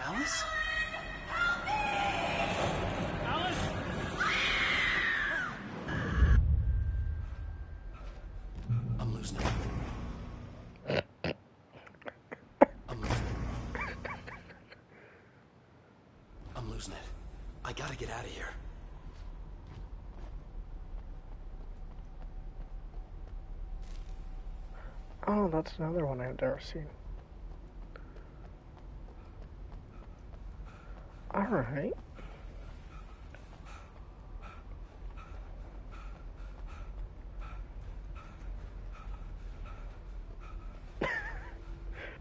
Alice? Alice? I'm losing it. I'm losing it. I gotta get out of here. Oh, that's another one I've never seen. Alright.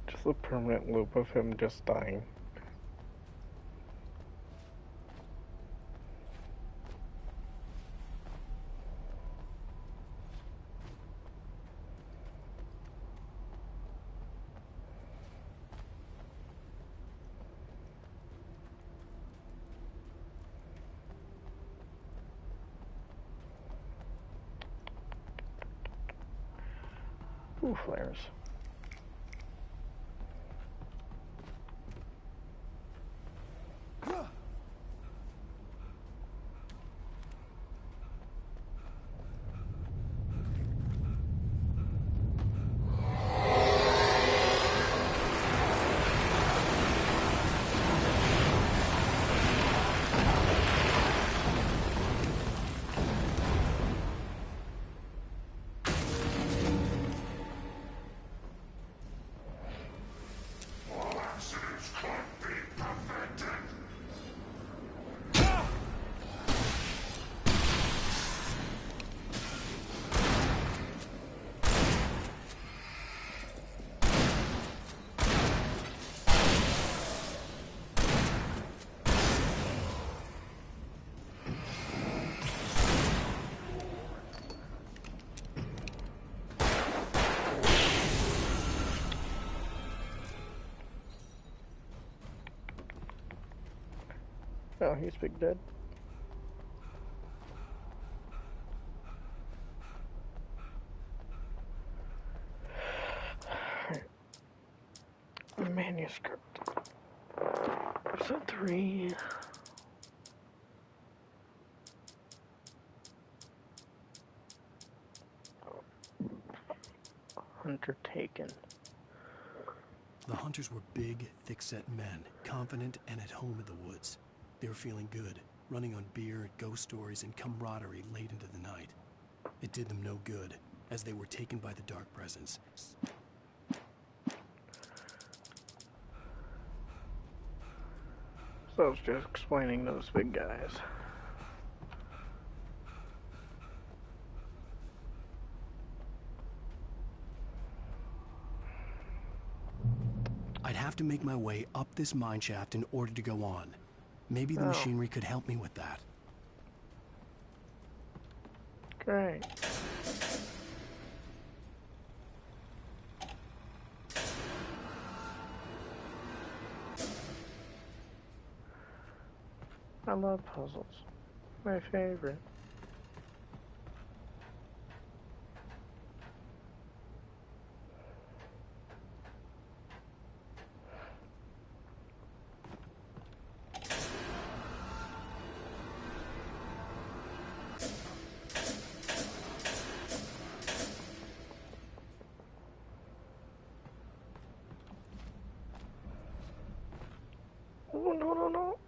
Just a permanent loop of him just dying. Ooh, flares. Oh, he's big dead. Manuscript. Episode 3. Hunter taken. The hunters were big, thick-set men, confident and at home in the woods. They were feeling good, running on beer, ghost stories, and camaraderie late into the night. It did them no good, as they were taken by the dark presence. So I was just explaining those big guys. I'd have to make my way up this mine shaft in order to go on. Maybe the machinery could help me with that. Great. I love puzzles. My favorite. Oh, no, no, no.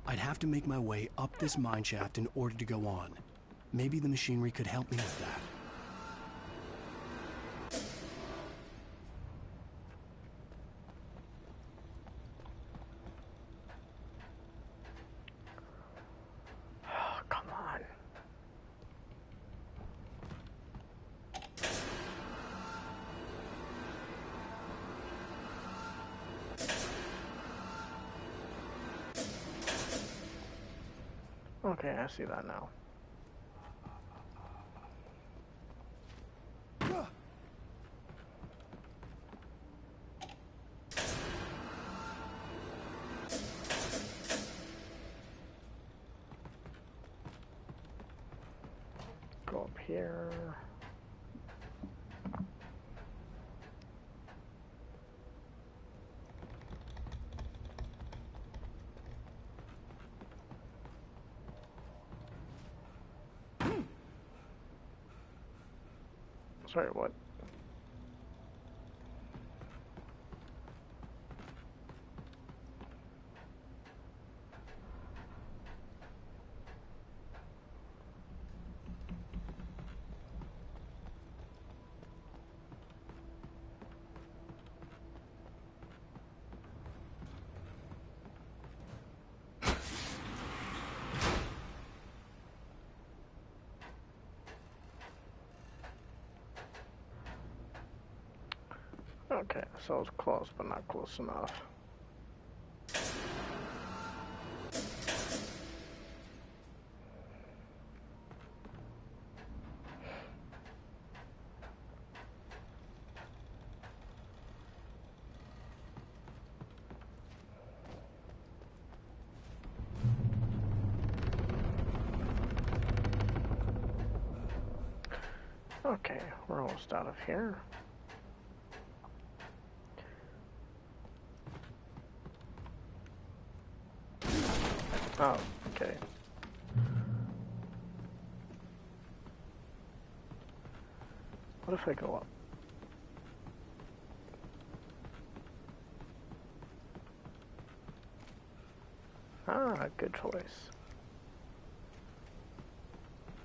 I'd have to make my way up this mine shaft in order to go on. Maybe the machinery could help me with that. Oh, come on. Okay, I see that now. Go up here. Sorry, what? Okay, so it's close, but not close enough. Okay, we're almost out of here. Oh, okay. What if I go up? Ah, good choice.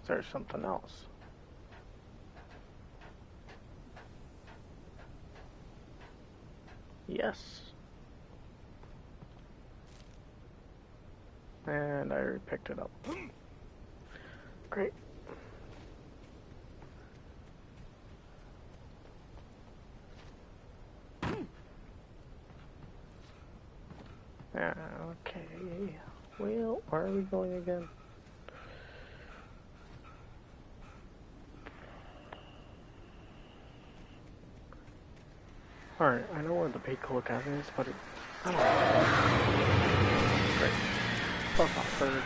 Is there something else? Yes. And I already picked it up. Great. Okay. Well, where are we going again? Alright, I know where the Piccolo Academy is, but I don't know. Great. Fuck off, birds.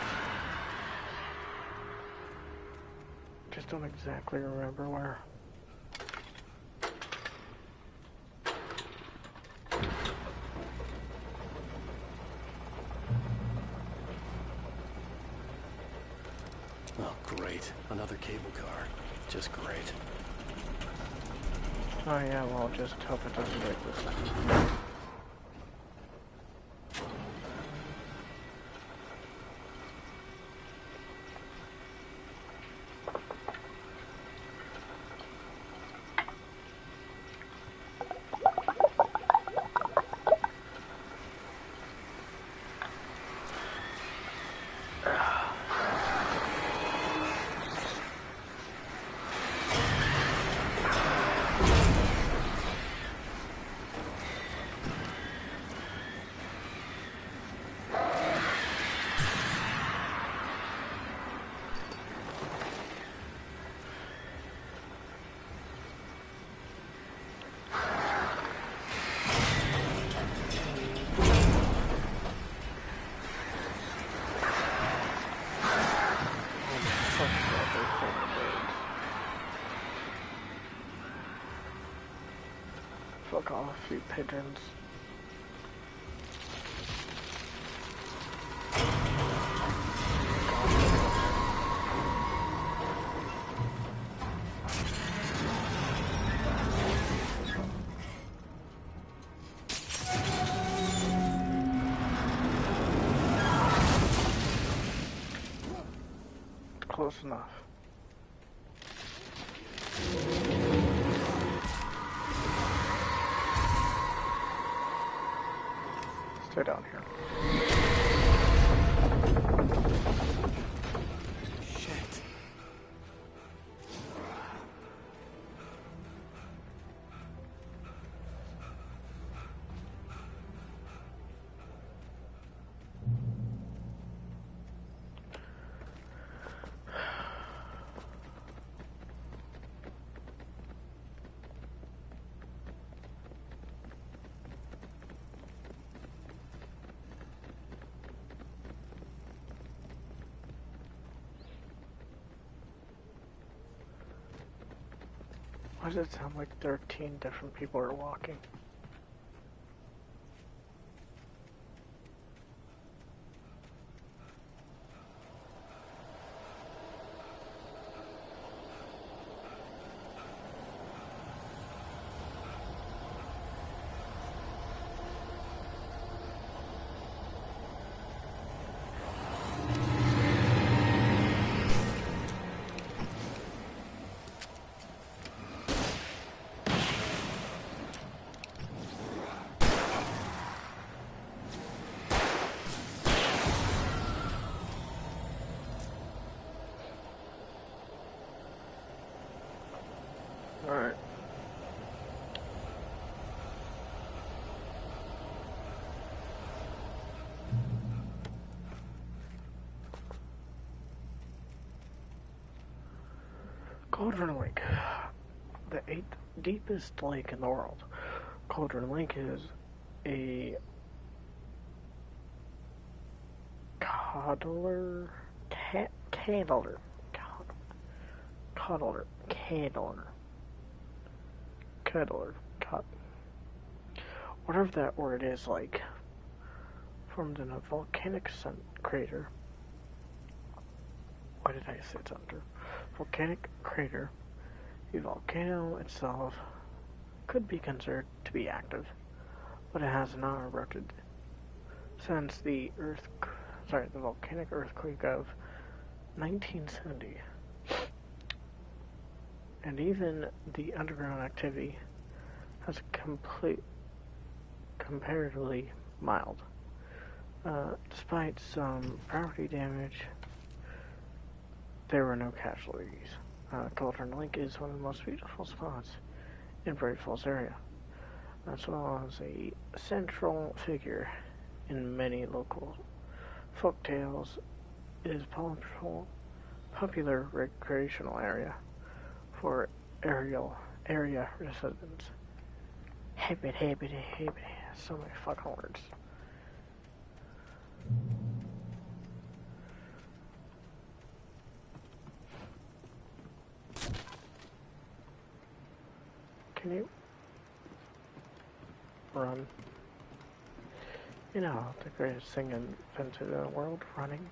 Just don't exactly remember where. Oh, great. Another cable car. Just great. Oh yeah, well, just hope it doesn't break this time. Fuck off, you pigeons. Close enough. Stay down here. Shit. Why does it sound like 13 different people are walking? Alright. Cauldron Lake. The 8th deepest lake in the world. Cauldron Lake is a cuddler, whatever that word is, like, formed in a volcanic crater. Why did I say it's under? Volcanic crater. The volcano itself could be considered to be active, but it has not erupted since the volcanic earthquake of 1970. And even the underground activity has comparatively mild. Despite some property damage, there were no casualties. Cauldron Lake is one of the most beautiful spots in Bright Falls area, as well as a central figure in many local folk tales. It is a popular recreational area for area residents. Hibbity, so many fucking words. Can you run? You know, the greatest thing invented in the world, running.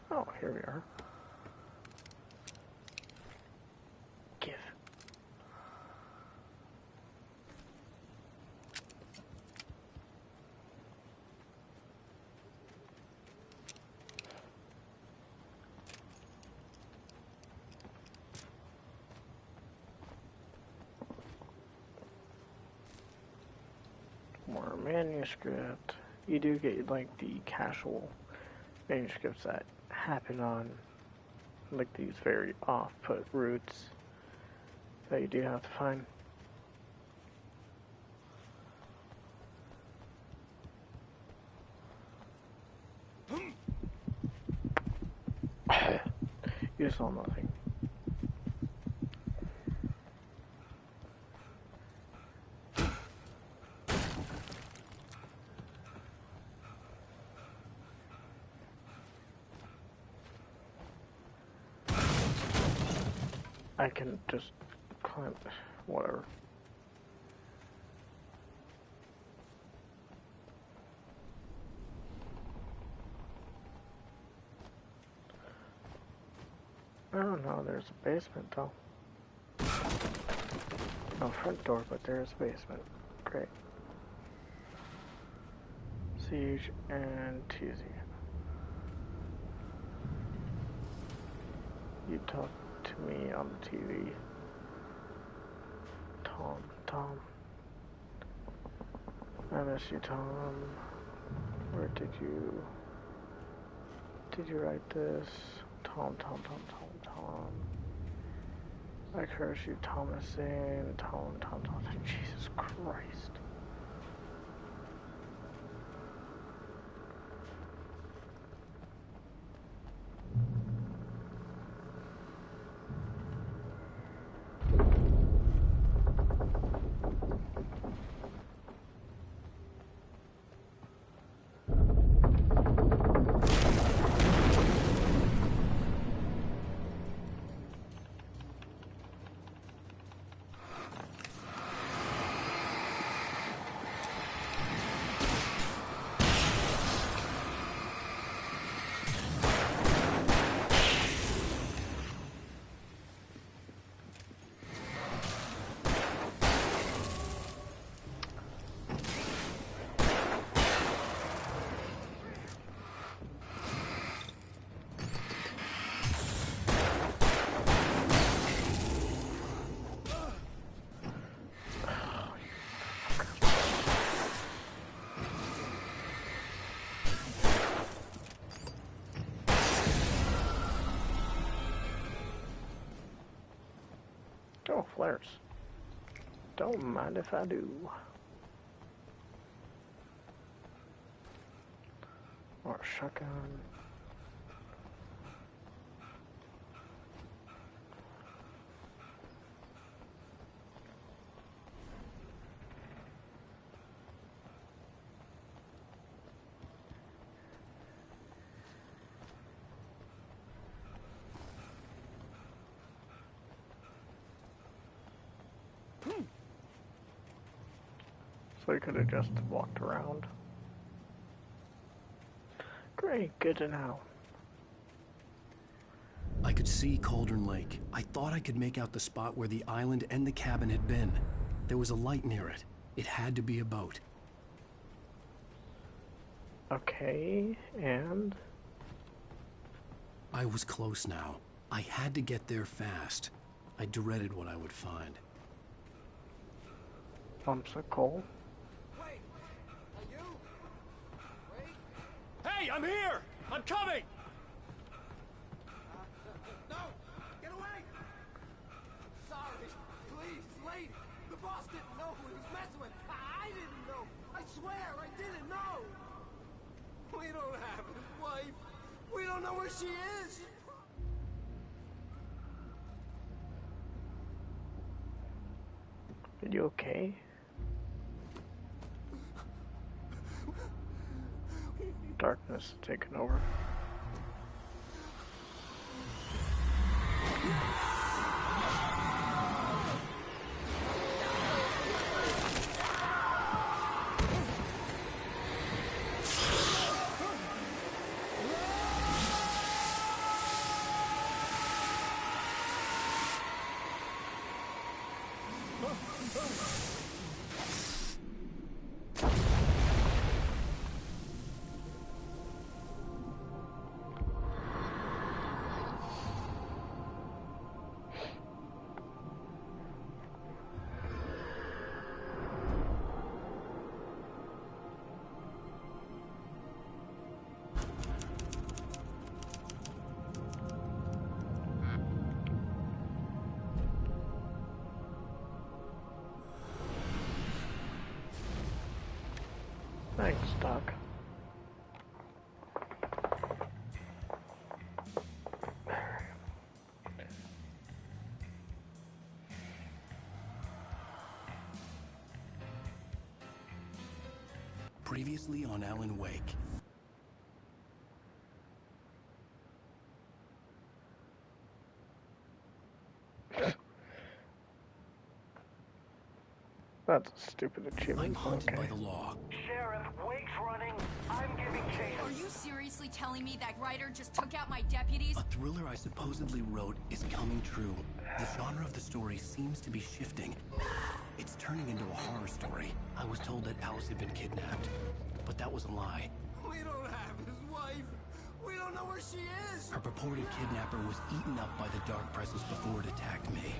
Oh, here we are. Give. manuscript. You do get like the casual manuscripts that happen on like these very off-put routes that you do have to find. You saw nothing. I can just climb, whatever. I don't know, there's a basement though. No front door, but there's a basement. Great. Siege and Teasy. You talk to me on the TV. Tom. I miss you, Tom. Where did you write this? Tom. I curse you, Thomason. Tom. Jesus Christ. Oh, flares. Don't mind if I do. Or shotgun. So you could have just walked around. Great, good to know. I could see Cauldron Lake. I thought I could make out the spot where the island and the cabin had been. There was a light near it. It had to be a boat. Okay, and? I was close now. I had to get there fast. I dreaded what I would find. Lumps of coal. Hey, I'm here! I'm coming! No! Get away! Sorry. Please, lady. The boss didn't know who he was messing with. I didn't know. I swear, I didn't know. We don't have his wife. We don't know where she is. Are you okay? Darkness has taken over. I'm stuck. Previously on Alan Wake. That's a stupid achievement. I'm haunted okay. by the law. Sheriff, Wake's running. I'm giving chase. Are you seriously telling me that writer just took out my deputies? A thriller I supposedly wrote is coming true. The genre of the story seems to be shifting. It's turning into a horror story. I was told that Alice had been kidnapped, but that was a lie. We don't have his wife. We don't know where she is. Her purported kidnapper was eaten up by the dark presence before it attacked me.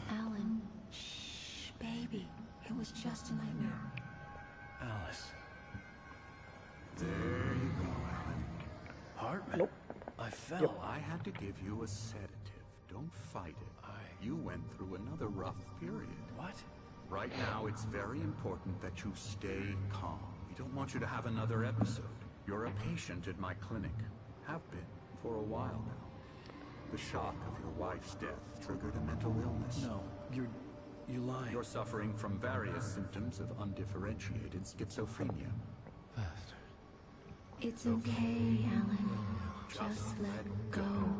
Alan, shh, baby. It was just a nightmare. Alice. There you go, Alan. Hartman? Nope. I fell. Yep. I had to give you a sedative. Don't fight it. You went through another rough period. What? Right now, it's very important that you stay calm. We don't want you to have another episode. You're a patient at my clinic. Have been for a while now. The shock of your wife's death triggered a mental illness. No, you're lying. You're suffering from various symptoms of undifferentiated schizophrenia. It's okay, Alan. Just let go.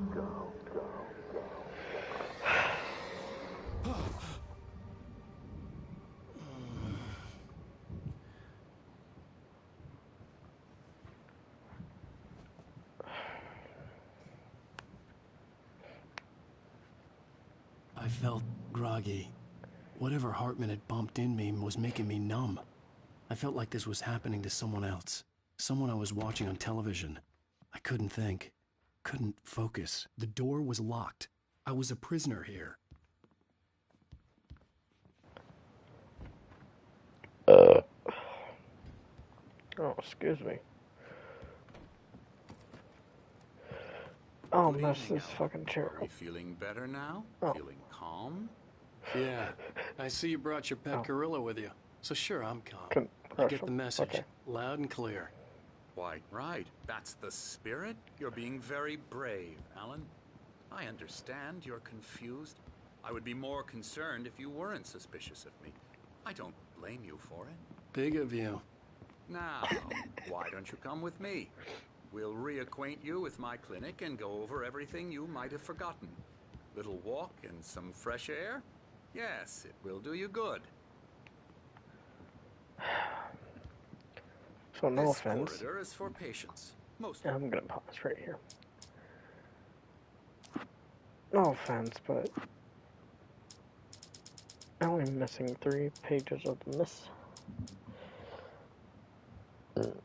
I felt groggy. Whatever Hartman had bumped in me was making me numb. I felt like this was happening to someone else. Someone I was watching on television. I couldn't think. Couldn't focus. The door was locked. I was a prisoner here. Oh, excuse me. Oh, mess this fucking chair Are we feeling better now? Oh. Feeling calm? Yeah. I see you brought your pet gorilla with you. So sure, I'm calm. I get the message. Okay. Loud and clear. Quite right. That's the spirit. You're being very brave, Alan. I understand you're confused. I would be more concerned if you weren't suspicious of me. I don't blame you for it. Big of you. Now, why don't you come with me? We'll reacquaint you with my clinic and go over everything you might have forgotten. Little walk and some fresh air? Yes, it will do you good. So no This offense. corridor is for patients. Most I'm gonna pause right here. No offense, but I'm only missing 3 pages of this. Never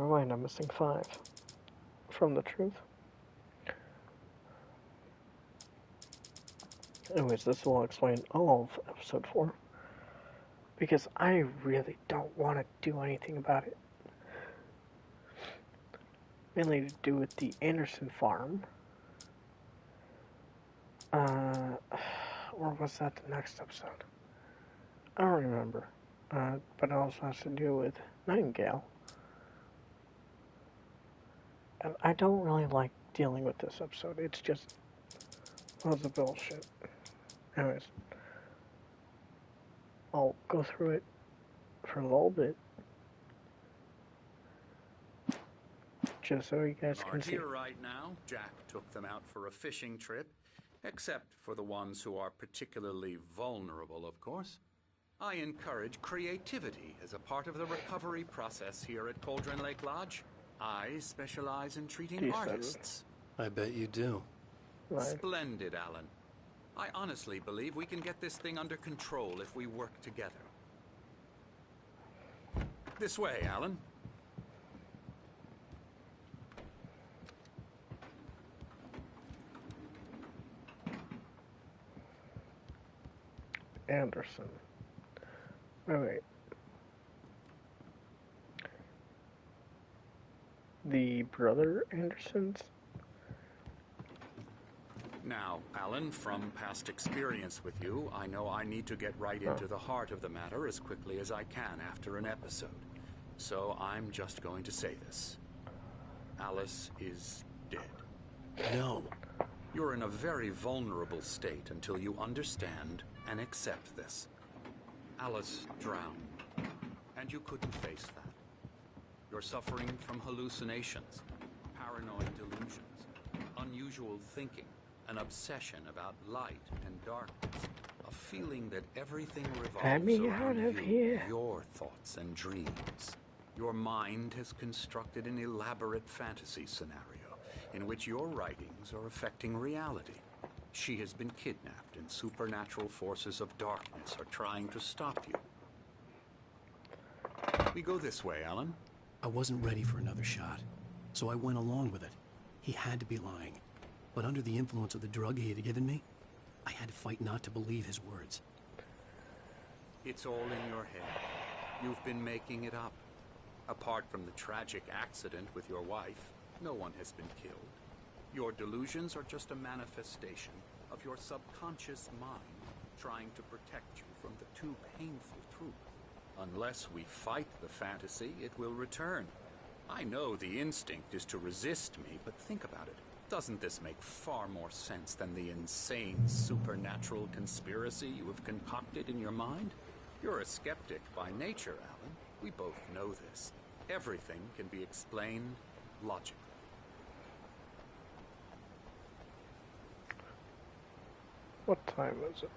mind, I'm missing 5 from the truth. Anyways, this will explain all of episode 4. Because I really don't want to do anything about it. Mainly to do with the Anderson farm. Or was that the next episode? I don't remember. But it also has to do with Nightingale. And I don't really like dealing with this episode. It's just loads of bullshit. Anyways. I'll go through it for a little bit. Just so you guys can see. Here right now, Jack took them out for a fishing trip, except for the ones who are particularly vulnerable, of course. I encourage creativity as a part of the recovery process here at Cauldron Lake Lodge. I specialize in treating artists. I bet you do. Right. Splendid, Alan. I honestly believe we can get this thing under control if we work together. This way, Alan. Anderson. Wait. The brother Andersons? Now, Alan, from past experience with you, I know I need to get right into the heart of the matter as quickly as I can after an episode. So I'm just going to say this. Alice is dead. No. You're in a very vulnerable state until you understand and accept this. Alice drowned, and you couldn't face that. You're suffering from hallucinations, paranoid delusions, unusual thinking, an obsession about light and darkness, a feeling that everything revolves around you, your thoughts and dreams. Your mind has constructed an elaborate fantasy scenario in which your writings are affecting reality. She has been kidnapped, and supernatural forces of darkness are trying to stop you. We go this way, Alan. I wasn't ready for another shot, so I went along with it. He had to be lying. But under the influence of the drug he had given me, I had to fight not to believe his words. It's all in your head. You've been making it up. Apart from the tragic accident with your wife, no one has been killed. Your delusions are just a manifestation of your subconscious mind trying to protect you from the too painful truth. Unless we fight the fantasy, it will return. I know the instinct is to resist me, but think about it. Doesn't this make far more sense than the insane supernatural conspiracy you have concocted in your mind? You're a skeptic by nature, Alan. We both know this. Everything can be explained logically. What time is it?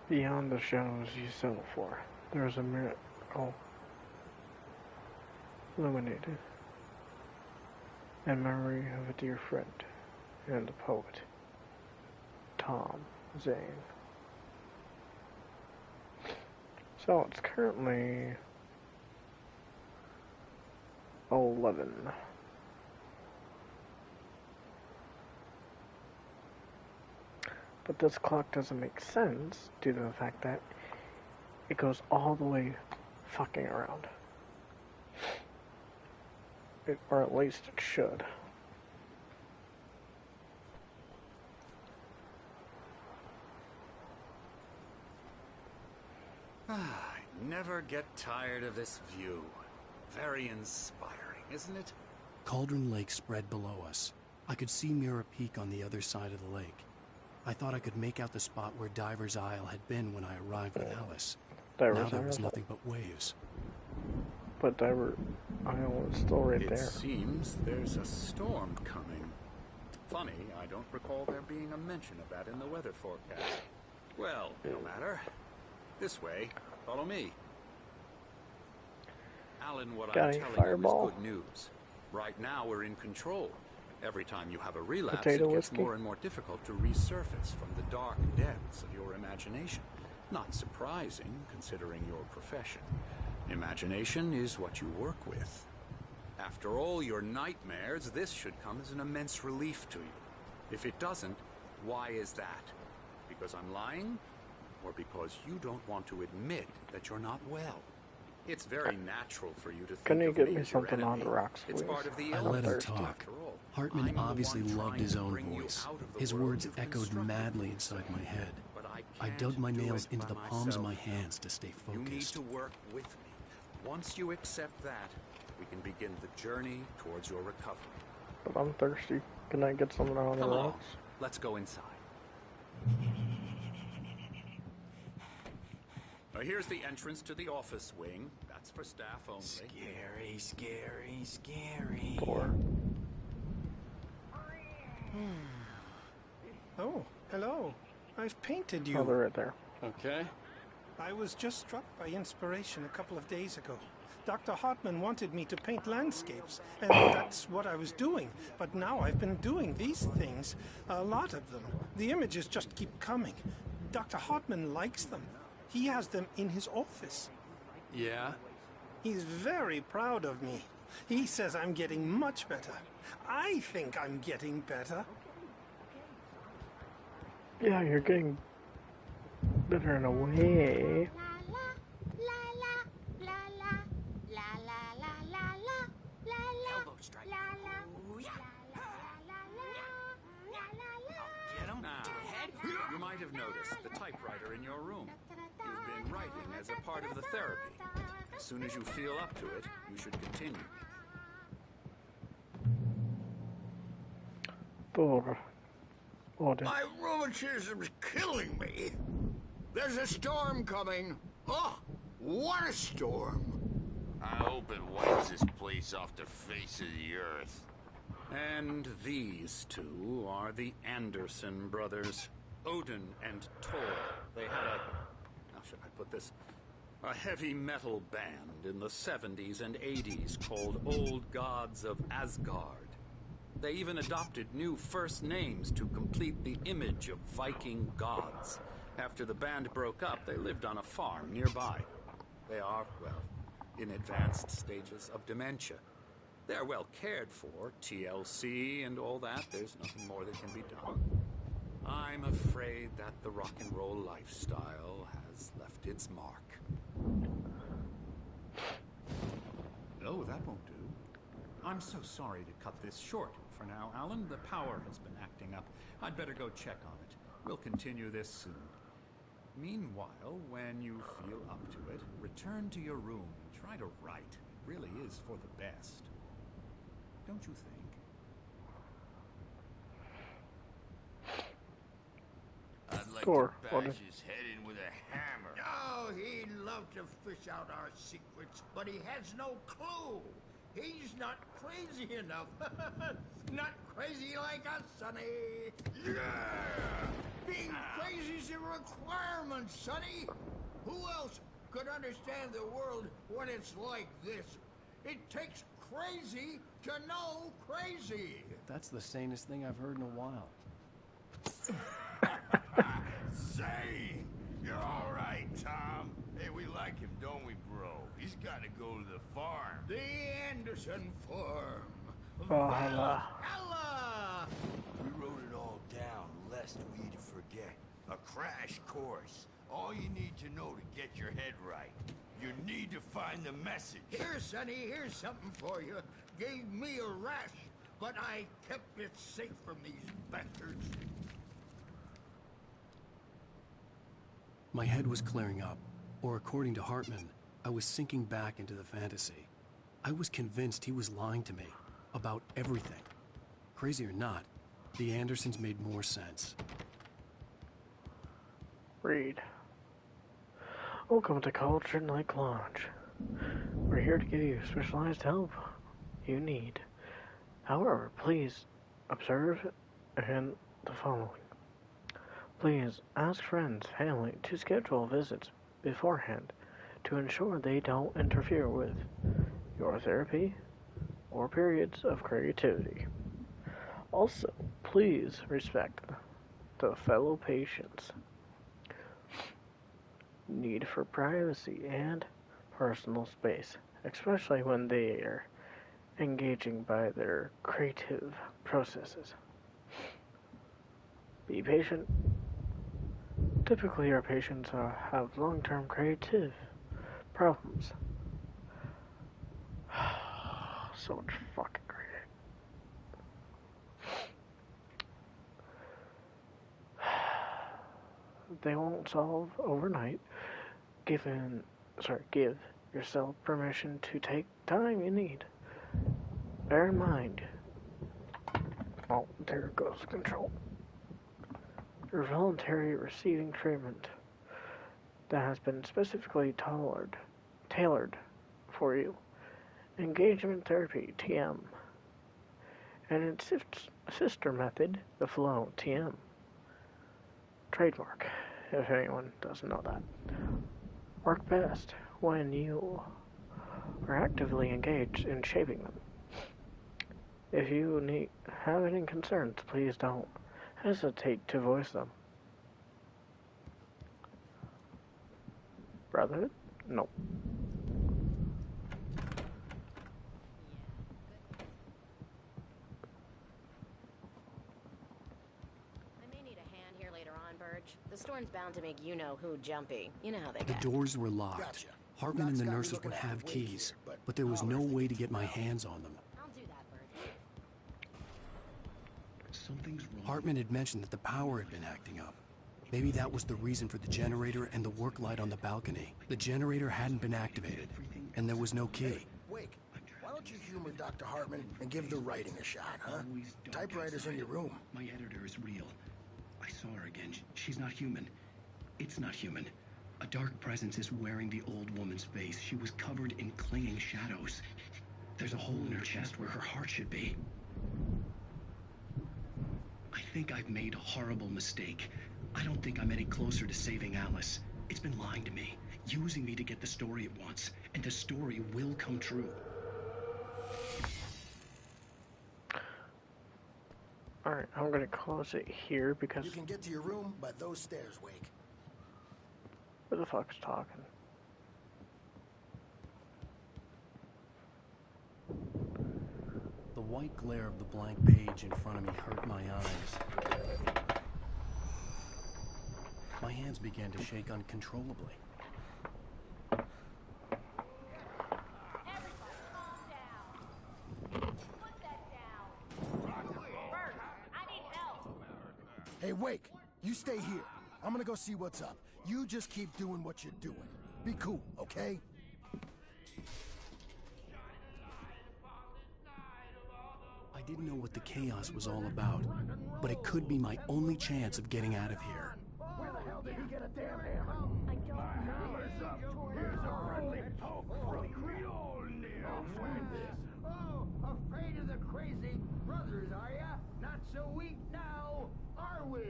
Beyond the shadows you settle for, there is a miracle illuminated in memory of a dear friend and the poet, Tom Zane. So it's currently 11. But this clock doesn't make sense due to the fact that it goes all the way fucking around. Or at least it should. I never get tired of this view. Very inspiring, isn't it? Cauldron Lake spread below us. I could see Mirror Peak on the other side of the lake. I thought I could make out the spot where Diver's Isle had been when I arrived with Alice. Now there was nothing but waves. But Diver's Isle is still right there. It seems there's a storm coming. Funny, I don't recall there being a mention of that in the weather forecast. Well, no matter. This way. Follow me. Alan, what I'm telling you is good news. Right now we're in control. Every time you have a relapse, it gets more and more difficult to resurface from the dark depths of your imagination. Not surprising, considering your profession. Imagination is what you work with. After all your nightmares, this should come as an immense relief to you. If it doesn't, why is that? Because I'm lying? Or because you don't want to admit that you're not well? It's very natural for you to think Can you of get me me as your something on enemy. the rocks, please? It's part of the I let him element, talk. after all. Hartman obviously loved his own bring you voice. out of the His world words you've echoed constructed madly for inside yourself. my head. But I can't dug my do nails it into by the palms of my myself. hands to stay You need focused. to work with me. Once you accept that, we can begin the journey towards your recovery. But I'm thirsty. Can I get something on the Come on, rocks? let's go inside. Now here's the entrance to the office wing. That's for staff only. Scary, scary, scary. Oh, hello. I've painted you. Oh, they're right there. Okay. I was just struck by inspiration a couple of days ago. Dr. Hartman wanted me to paint landscapes, and that's what I was doing. But now I've been doing these things, a lot of them. The images just keep coming. Dr. Hartman likes them. He has them in his office. Yeah? He's very proud of me. He says I'm getting much better. I think I'm getting better. Yeah, you're getting better in a way. might have noticed the typewriter in your room. You've been writing as a part of the therapy. As soon as you feel up to it, you should continue. My rheumatism's killing me. There's a storm coming. Oh, what a storm. I hope it wipes this place off the face of the earth. And these two are the Anderson brothers, Odin and Thor. They had how should I put this? A heavy metal band in the 70s and 80s called Old Gods of Asgard. They even adopted new first names to complete the image of Viking gods. After the band broke up, they lived on a farm nearby. They are, well, in advanced stages of dementia. They're well cared for, TLC and all that. There's nothing more that can be done. I'm afraid that the rock and roll lifestyle has left its mark. Oh, that won't do. I'm so sorry to cut this short for now, Alan. The power has been acting up. I'd better go check on it. We'll continue this soon. Meanwhile, when you feel up to it, return to your room and try to write. It really is for the best. Don't you think? I'd like Thor, to bash his head in with a hammer. Oh, he'd love to fish out our secrets, but he has no clue. He's not crazy enough. Not crazy like us, Sonny. Yeah! Being crazy's a requirement, Sonny. Who else could understand the world when it's like this? It takes crazy to know crazy. That's the sanest thing I've heard in a while. Say, you're all right, Tom. Hey, we like him, don't we, bro? He's got to go to the farm. The Anderson farm. Valhalla. Valhalla! We wrote it all down, lest we forget. A crash course. All you need to know to get your head right. You need to find the message. Here, Sonny, here's something for you. Gave me a rash, but I kept it safe from these bastards. My head was clearing up, or according to Hartman, I was sinking back into the fantasy. I was convinced he was lying to me about everything. Crazy or not, the Andersons made more sense. Read. Welcome to Cauldron Lake Lodge. We're here to give you specialized help you need. However, please observe and the following. Please ask friends, family to schedule visits beforehand to ensure they don't interfere with your therapy or periods of creativity. Also, please respect the fellow patient's need for privacy and personal space, especially when they are engaging by their creative processes. Be patient. Typically, our patients have long-term creative problems. So much fucking reading. They won't solve overnight. Give yourself permission to take time you need. Bear in mind. Oh, there goes control. Your voluntary receiving treatment that has been specifically tailored for you. Engagement therapy, TM. And its sister method, the flow, TM. Trademark, if anyone doesn't know that. Work best when you are actively engaged in shaping them. If you have any concerns, please don't hesitate to voice them. Brotherhood? Nope. I may need a hand here later on, Burge. The storm's bound to make you-know-who jumpy. You know how they The get. doors were locked. Hartman and the nurses would have keys, but there was no way to get my hands on them. I'll do that, Burge. Something's wrong. Hartman had mentioned that the power had been acting up. Maybe that was the reason for the generator and the work light on the balcony. The generator hadn't been activated, and there was no key. Hey, Wake, why don't you humor Dr. Hartman and give the writing a shot, huh? Typewriter's in your room. My editor is real. I saw her again. She's not human. It's not human. A dark presence is wearing the old woman's face. She was covered in clinging shadows. There's a hole in her chest where her heart should be. I think I've made a horrible mistake. I don't think I'm any closer to saving Alice. It's been lying to me, using me to get the story it wants, and the story will come true. Alright, I'm gonna close it here because... You can get to your room by those stairs, Wake. Who the fuck's talking? The white glare of the blank page in front of me hurt my eyes. My hands began to shake uncontrollably. Hey, Wake, you stay here. I'm gonna go see what's up. You just keep doing what you're doing. Be cool, okay? I didn't know what the chaos was all about, but it could be my only chance of getting out of here. Where the hell did he get a damn hammer? I don't know. Hammer's up. Here's a friendly poke from Creole near. Oh, afraid of the crazy brothers, are ya? Not so weak now, are we?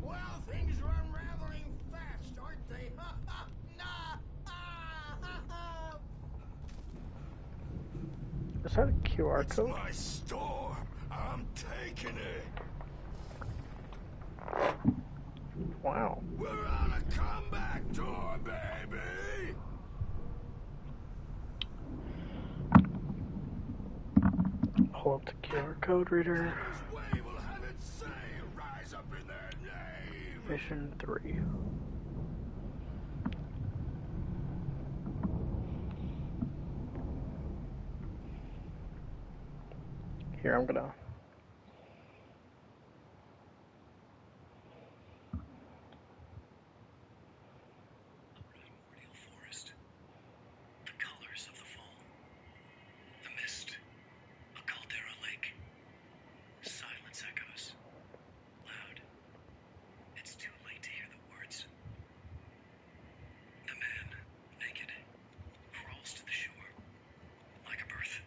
Well, things are unraveling fast, aren't they? Is that a QR code? It's my storm. I'm taking it. Wow. We're on a comeback tour, baby. Hold up the QR code reader. Will have it say, rise up in their name. Mission 3. Here, I'm gonna... Primordial forest. The colors of the fall. The mist. A caldera lake. Silence echoes. Loud. It's too late to hear the words. The man, naked, crawls to the shore. Like a birth.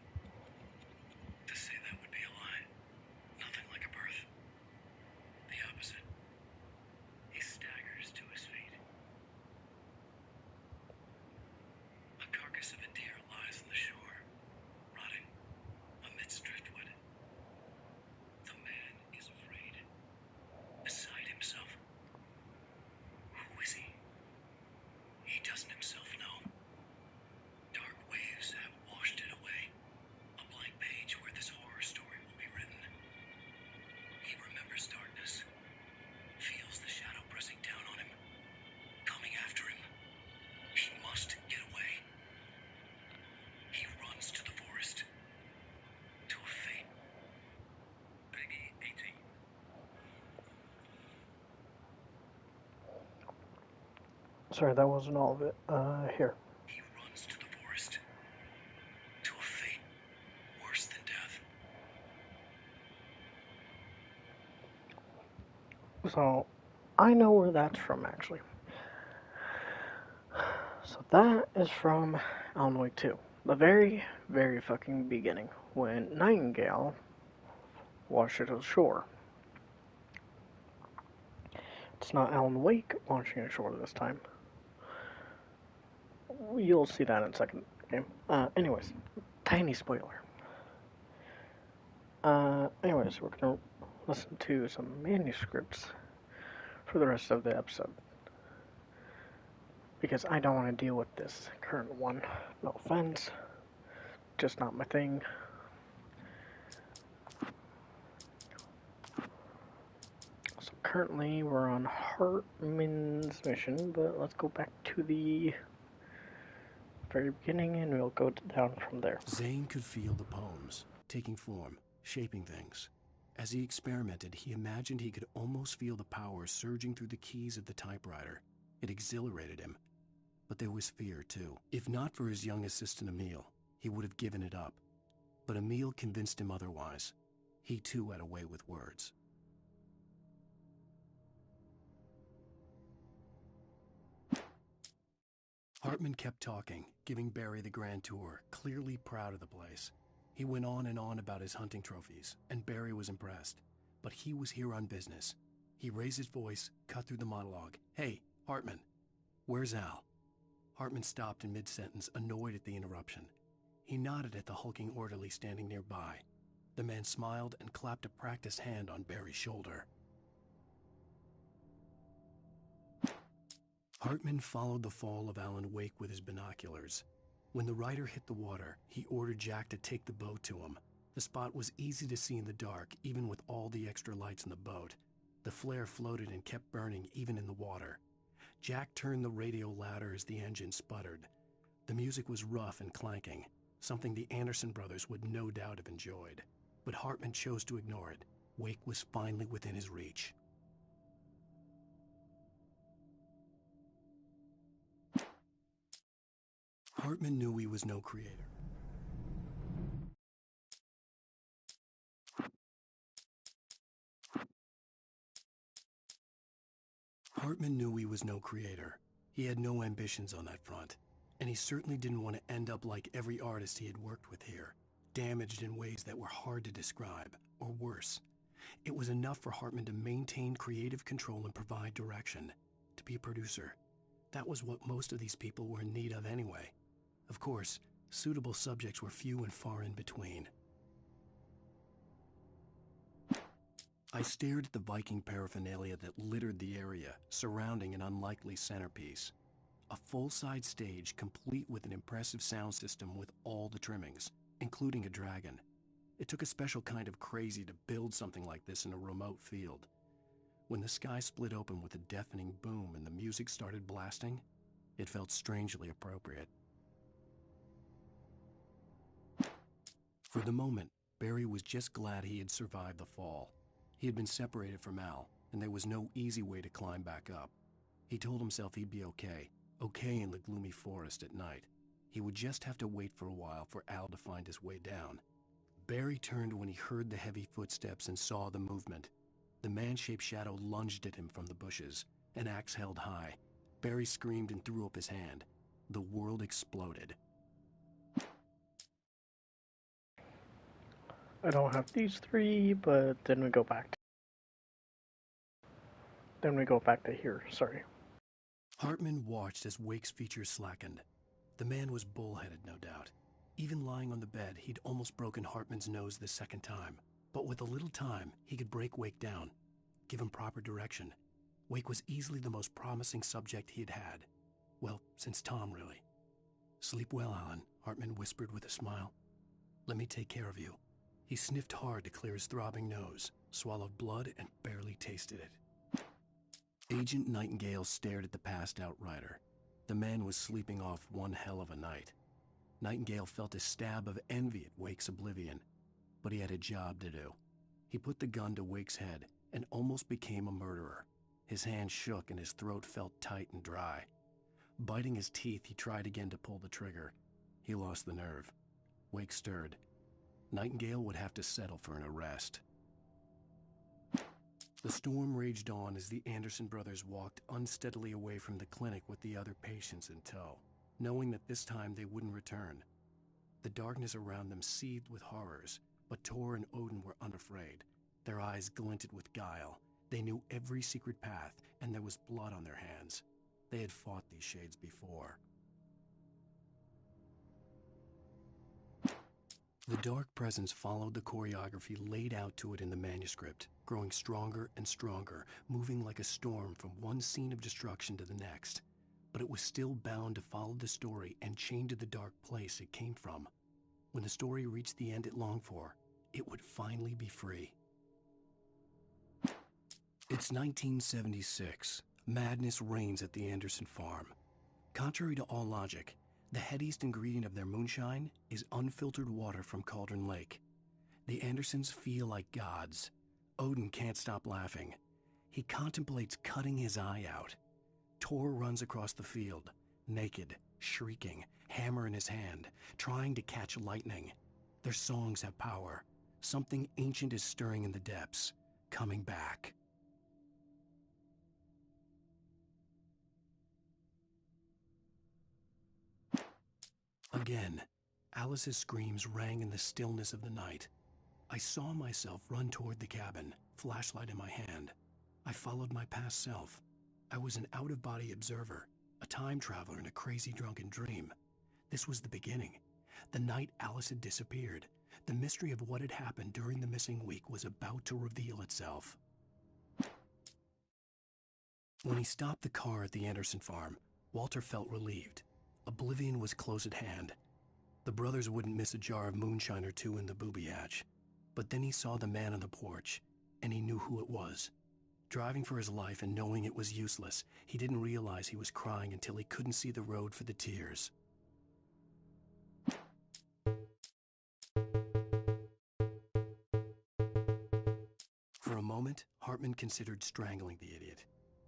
To say that would be a lie. Nothing like a birth. The opposite. He staggers to his feet. A carcass of a deer lies on the shore, rotting amidst driftwood. The man is afraid. Beside himself. Who is he? He doesn't himself know. Dark waves have washed it away. A blank page where this horror story will be written. He remembers darkness. Feels the shadow pressing down on him. Coming after him. He must get away. He runs to the forest. To a fate. Peggy 18. Sorry, that wasn't all of it. Here. He runs to the forest. To a fate worse than death. So, I know where that's from, actually. So that is from Alan Wake 2. The very, very fucking beginning, when Nightingale washed it ashore. It's not Alan Wake washing ashore this time. You'll see that in a second game. Anyways, tiny spoiler. Anyways, we're gonna listen to some manuscripts for the rest of the episode. Because I don't want to deal with this current one. No offense. Just not my thing. So currently we're on Hartman's mission, but let's go back to the very beginning and we'll go down from there. Zane could feel the poems, taking form, shaping things. As he experimented, he imagined he could almost feel the power surging through the keys of the typewriter. It exhilarated him. But there was fear, too. If not for his young assistant Emil, he would have given it up. But Emil convinced him otherwise. He, too, had a way with words. Hartman kept talking, giving Barry the grand tour, clearly proud of the place. He went on and on about his hunting trophies, and Barry was impressed. But he was here on business. He raised his voice, cut through the monologue. "Hey, Hartman, where's Al?" Hartman stopped in mid-sentence, annoyed at the interruption. He nodded at the hulking orderly standing nearby. The man smiled and clapped a practiced hand on Barry's shoulder. Hartman followed the fall of Alan Wake with his binoculars. When the rider hit the water, he ordered Jack to take the boat to him. The spot was easy to see in the dark, even with all the extra lights in the boat. The flare floated and kept burning even in the water. Jack turned the radio louder as the engine sputtered. The music was rough and clanking, something the Anderson brothers would no doubt have enjoyed. But Hartman chose to ignore it. Wake was finally within his reach. Hartman knew he was no creator. Hartman knew he was no creator. He had no ambitions on that front, and he certainly didn't want to end up like every artist he had worked with here, damaged in ways that were hard to describe, or worse. It was enough for Hartman to maintain creative control and provide direction, to be a producer. That was what most of these people were in need of anyway. Of course, suitable subjects were few and far in between. I stared at the Viking paraphernalia that littered the area, surrounding an unlikely centerpiece. A full-size stage complete with an impressive sound system with all the trimmings, including a dragon. It took a special kind of crazy to build something like this in a remote field. When the sky split open with a deafening boom and the music started blasting, it felt strangely appropriate. For the moment, Barry was just glad he had survived the fall. He had been separated from Al, and there was no easy way to climb back up. He told himself he'd be okay in the gloomy forest at night. He would just have to wait for a while for Al to find his way down. Barry turned when he heard the heavy footsteps and saw the movement. The man-shaped shadow lunged at him from the bushes, an axe held high. Barry screamed and threw up his hand. The world exploded. I don't have these three, but then we go back to here, sorry. Hartman watched as Wake's features slackened. The man was bullheaded, no doubt. Even lying on the bed, he'd almost broken Hartman's nose the second time. But with a little time, he could break Wake down, give him proper direction. Wake was easily the most promising subject he had had. Well, since Tom, really. "Sleep well, Alan," Hartman whispered with a smile. "Let me take care of you." He sniffed hard to clear his throbbing nose, swallowed blood, and barely tasted it. Agent Nightingale stared at the passed-out rider. The man was sleeping off one hell of a night. Nightingale felt a stab of envy at Wake's oblivion, but he had a job to do. He put the gun to Wake's head and almost became a murderer. His hand shook and his throat felt tight and dry. Biting his teeth, he tried again to pull the trigger. He lost the nerve. Wake stirred. Nightingale would have to settle for an arrest. The storm raged on as the Anderson brothers walked unsteadily away from the clinic with the other patients in tow, knowing that this time they wouldn't return. The darkness around them seethed with horrors, but Tor and Odin were unafraid. Their eyes glinted with guile. They knew every secret path, and there was blood on their hands. They had fought these shades before. The dark presence followed the choreography laid out to it in the manuscript, growing stronger and stronger, moving like a storm from one scene of destruction to the next. But it was still bound to follow the story and chained to the dark place it came from. When the story reached the end it longed for, it would finally be free. It's 1976. Madness reigns at the Anderson farm. Contrary to all logic, the headiest ingredient of their moonshine is unfiltered water from Cauldron Lake. The Andersons feel like gods. Odin can't stop laughing. He contemplates cutting his eye out. Tor runs across the field, naked, shrieking, hammer in his hand, trying to catch lightning. Their songs have power. Something ancient is stirring in the depths, coming back. Again, Alice's screams rang in the stillness of the night. I saw myself run toward the cabin, flashlight in my hand. I followed my past self. I was an out-of-body observer, a time traveler in a crazy drunken dream. This was the beginning. The night Alice had disappeared. The mystery of what had happened during the missing week was about to reveal itself. When he stopped the car at the Anderson farm, Walter felt relieved. Oblivion was close at hand. The brothers wouldn't miss a jar of moonshine or two in the booby hatch. But then he saw the man on the porch, and he knew who it was. Driving for his life and knowing it was useless, he didn't realize he was crying until he couldn't see the road for the tears. For a moment, Hartman considered strangling the idiot.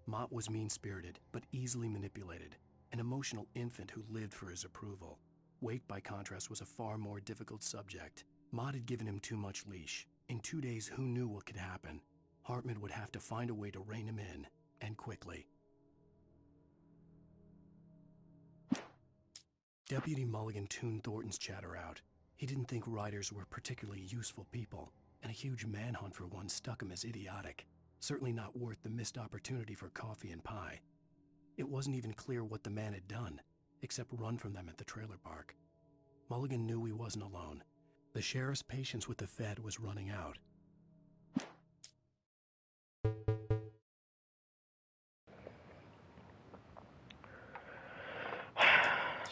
Mott was mean-spirited, but easily manipulated, an emotional infant who lived for his approval. Wake, by contrast, was a far more difficult subject. Mott had given him too much leash. In 2 days, who knew what could happen? Hartman would have to find a way to rein him in, and quickly. Deputy Mulligan tuned Thornton's chatter out. He didn't think riders were particularly useful people, and a huge manhunt for one struck him as idiotic. Certainly not worth the missed opportunity for coffee and pie. It wasn't even clear what the man had done, except run from them at the trailer park. Mulligan knew he wasn't alone. The sheriff's patience with the Fed was running out.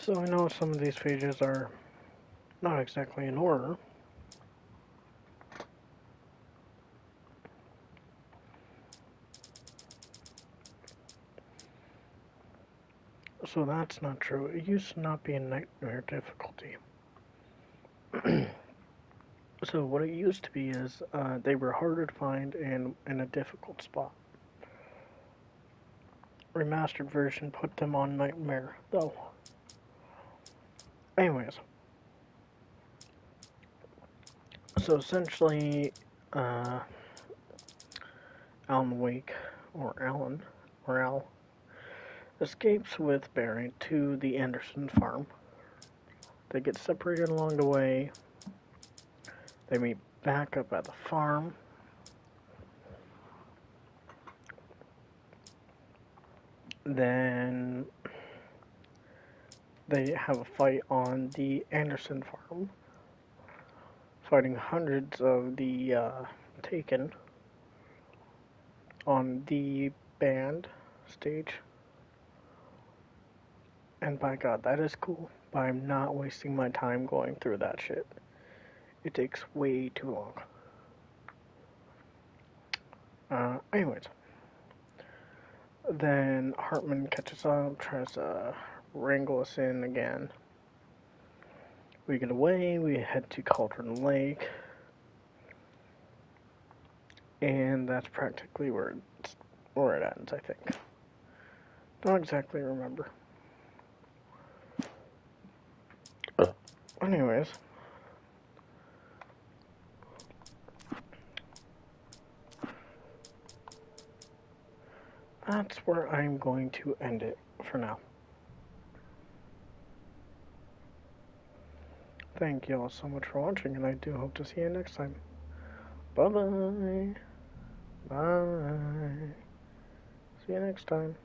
So I know some of these pages are not exactly in order. So that's not true. It used to not be a nightmare difficulty. So what it used to be is they were harder to find and in a difficult spot. Remastered version put them on nightmare, though. Anyways. So essentially, Alan Wake, or Alan, or Al, escapes with Barry to the Anderson farm. They get separated along the way. They meet back up at the farm. Then they have a fight on the Anderson farm, fighting hundreds of the Taken on the band stage. And by God, that is cool, but I'm not wasting my time going through that shit. It takes way too long. Anyways. Then Hartman catches up, tries to wrangle us in again. We get away, we head to Cauldron Lake. And that's practically where it ends, I think. Don't exactly remember. Anyways. That's where I'm going to end it for now. Thank you all so much for watching, and I do hope to see you next time. Bye-bye. Bye. See you next time.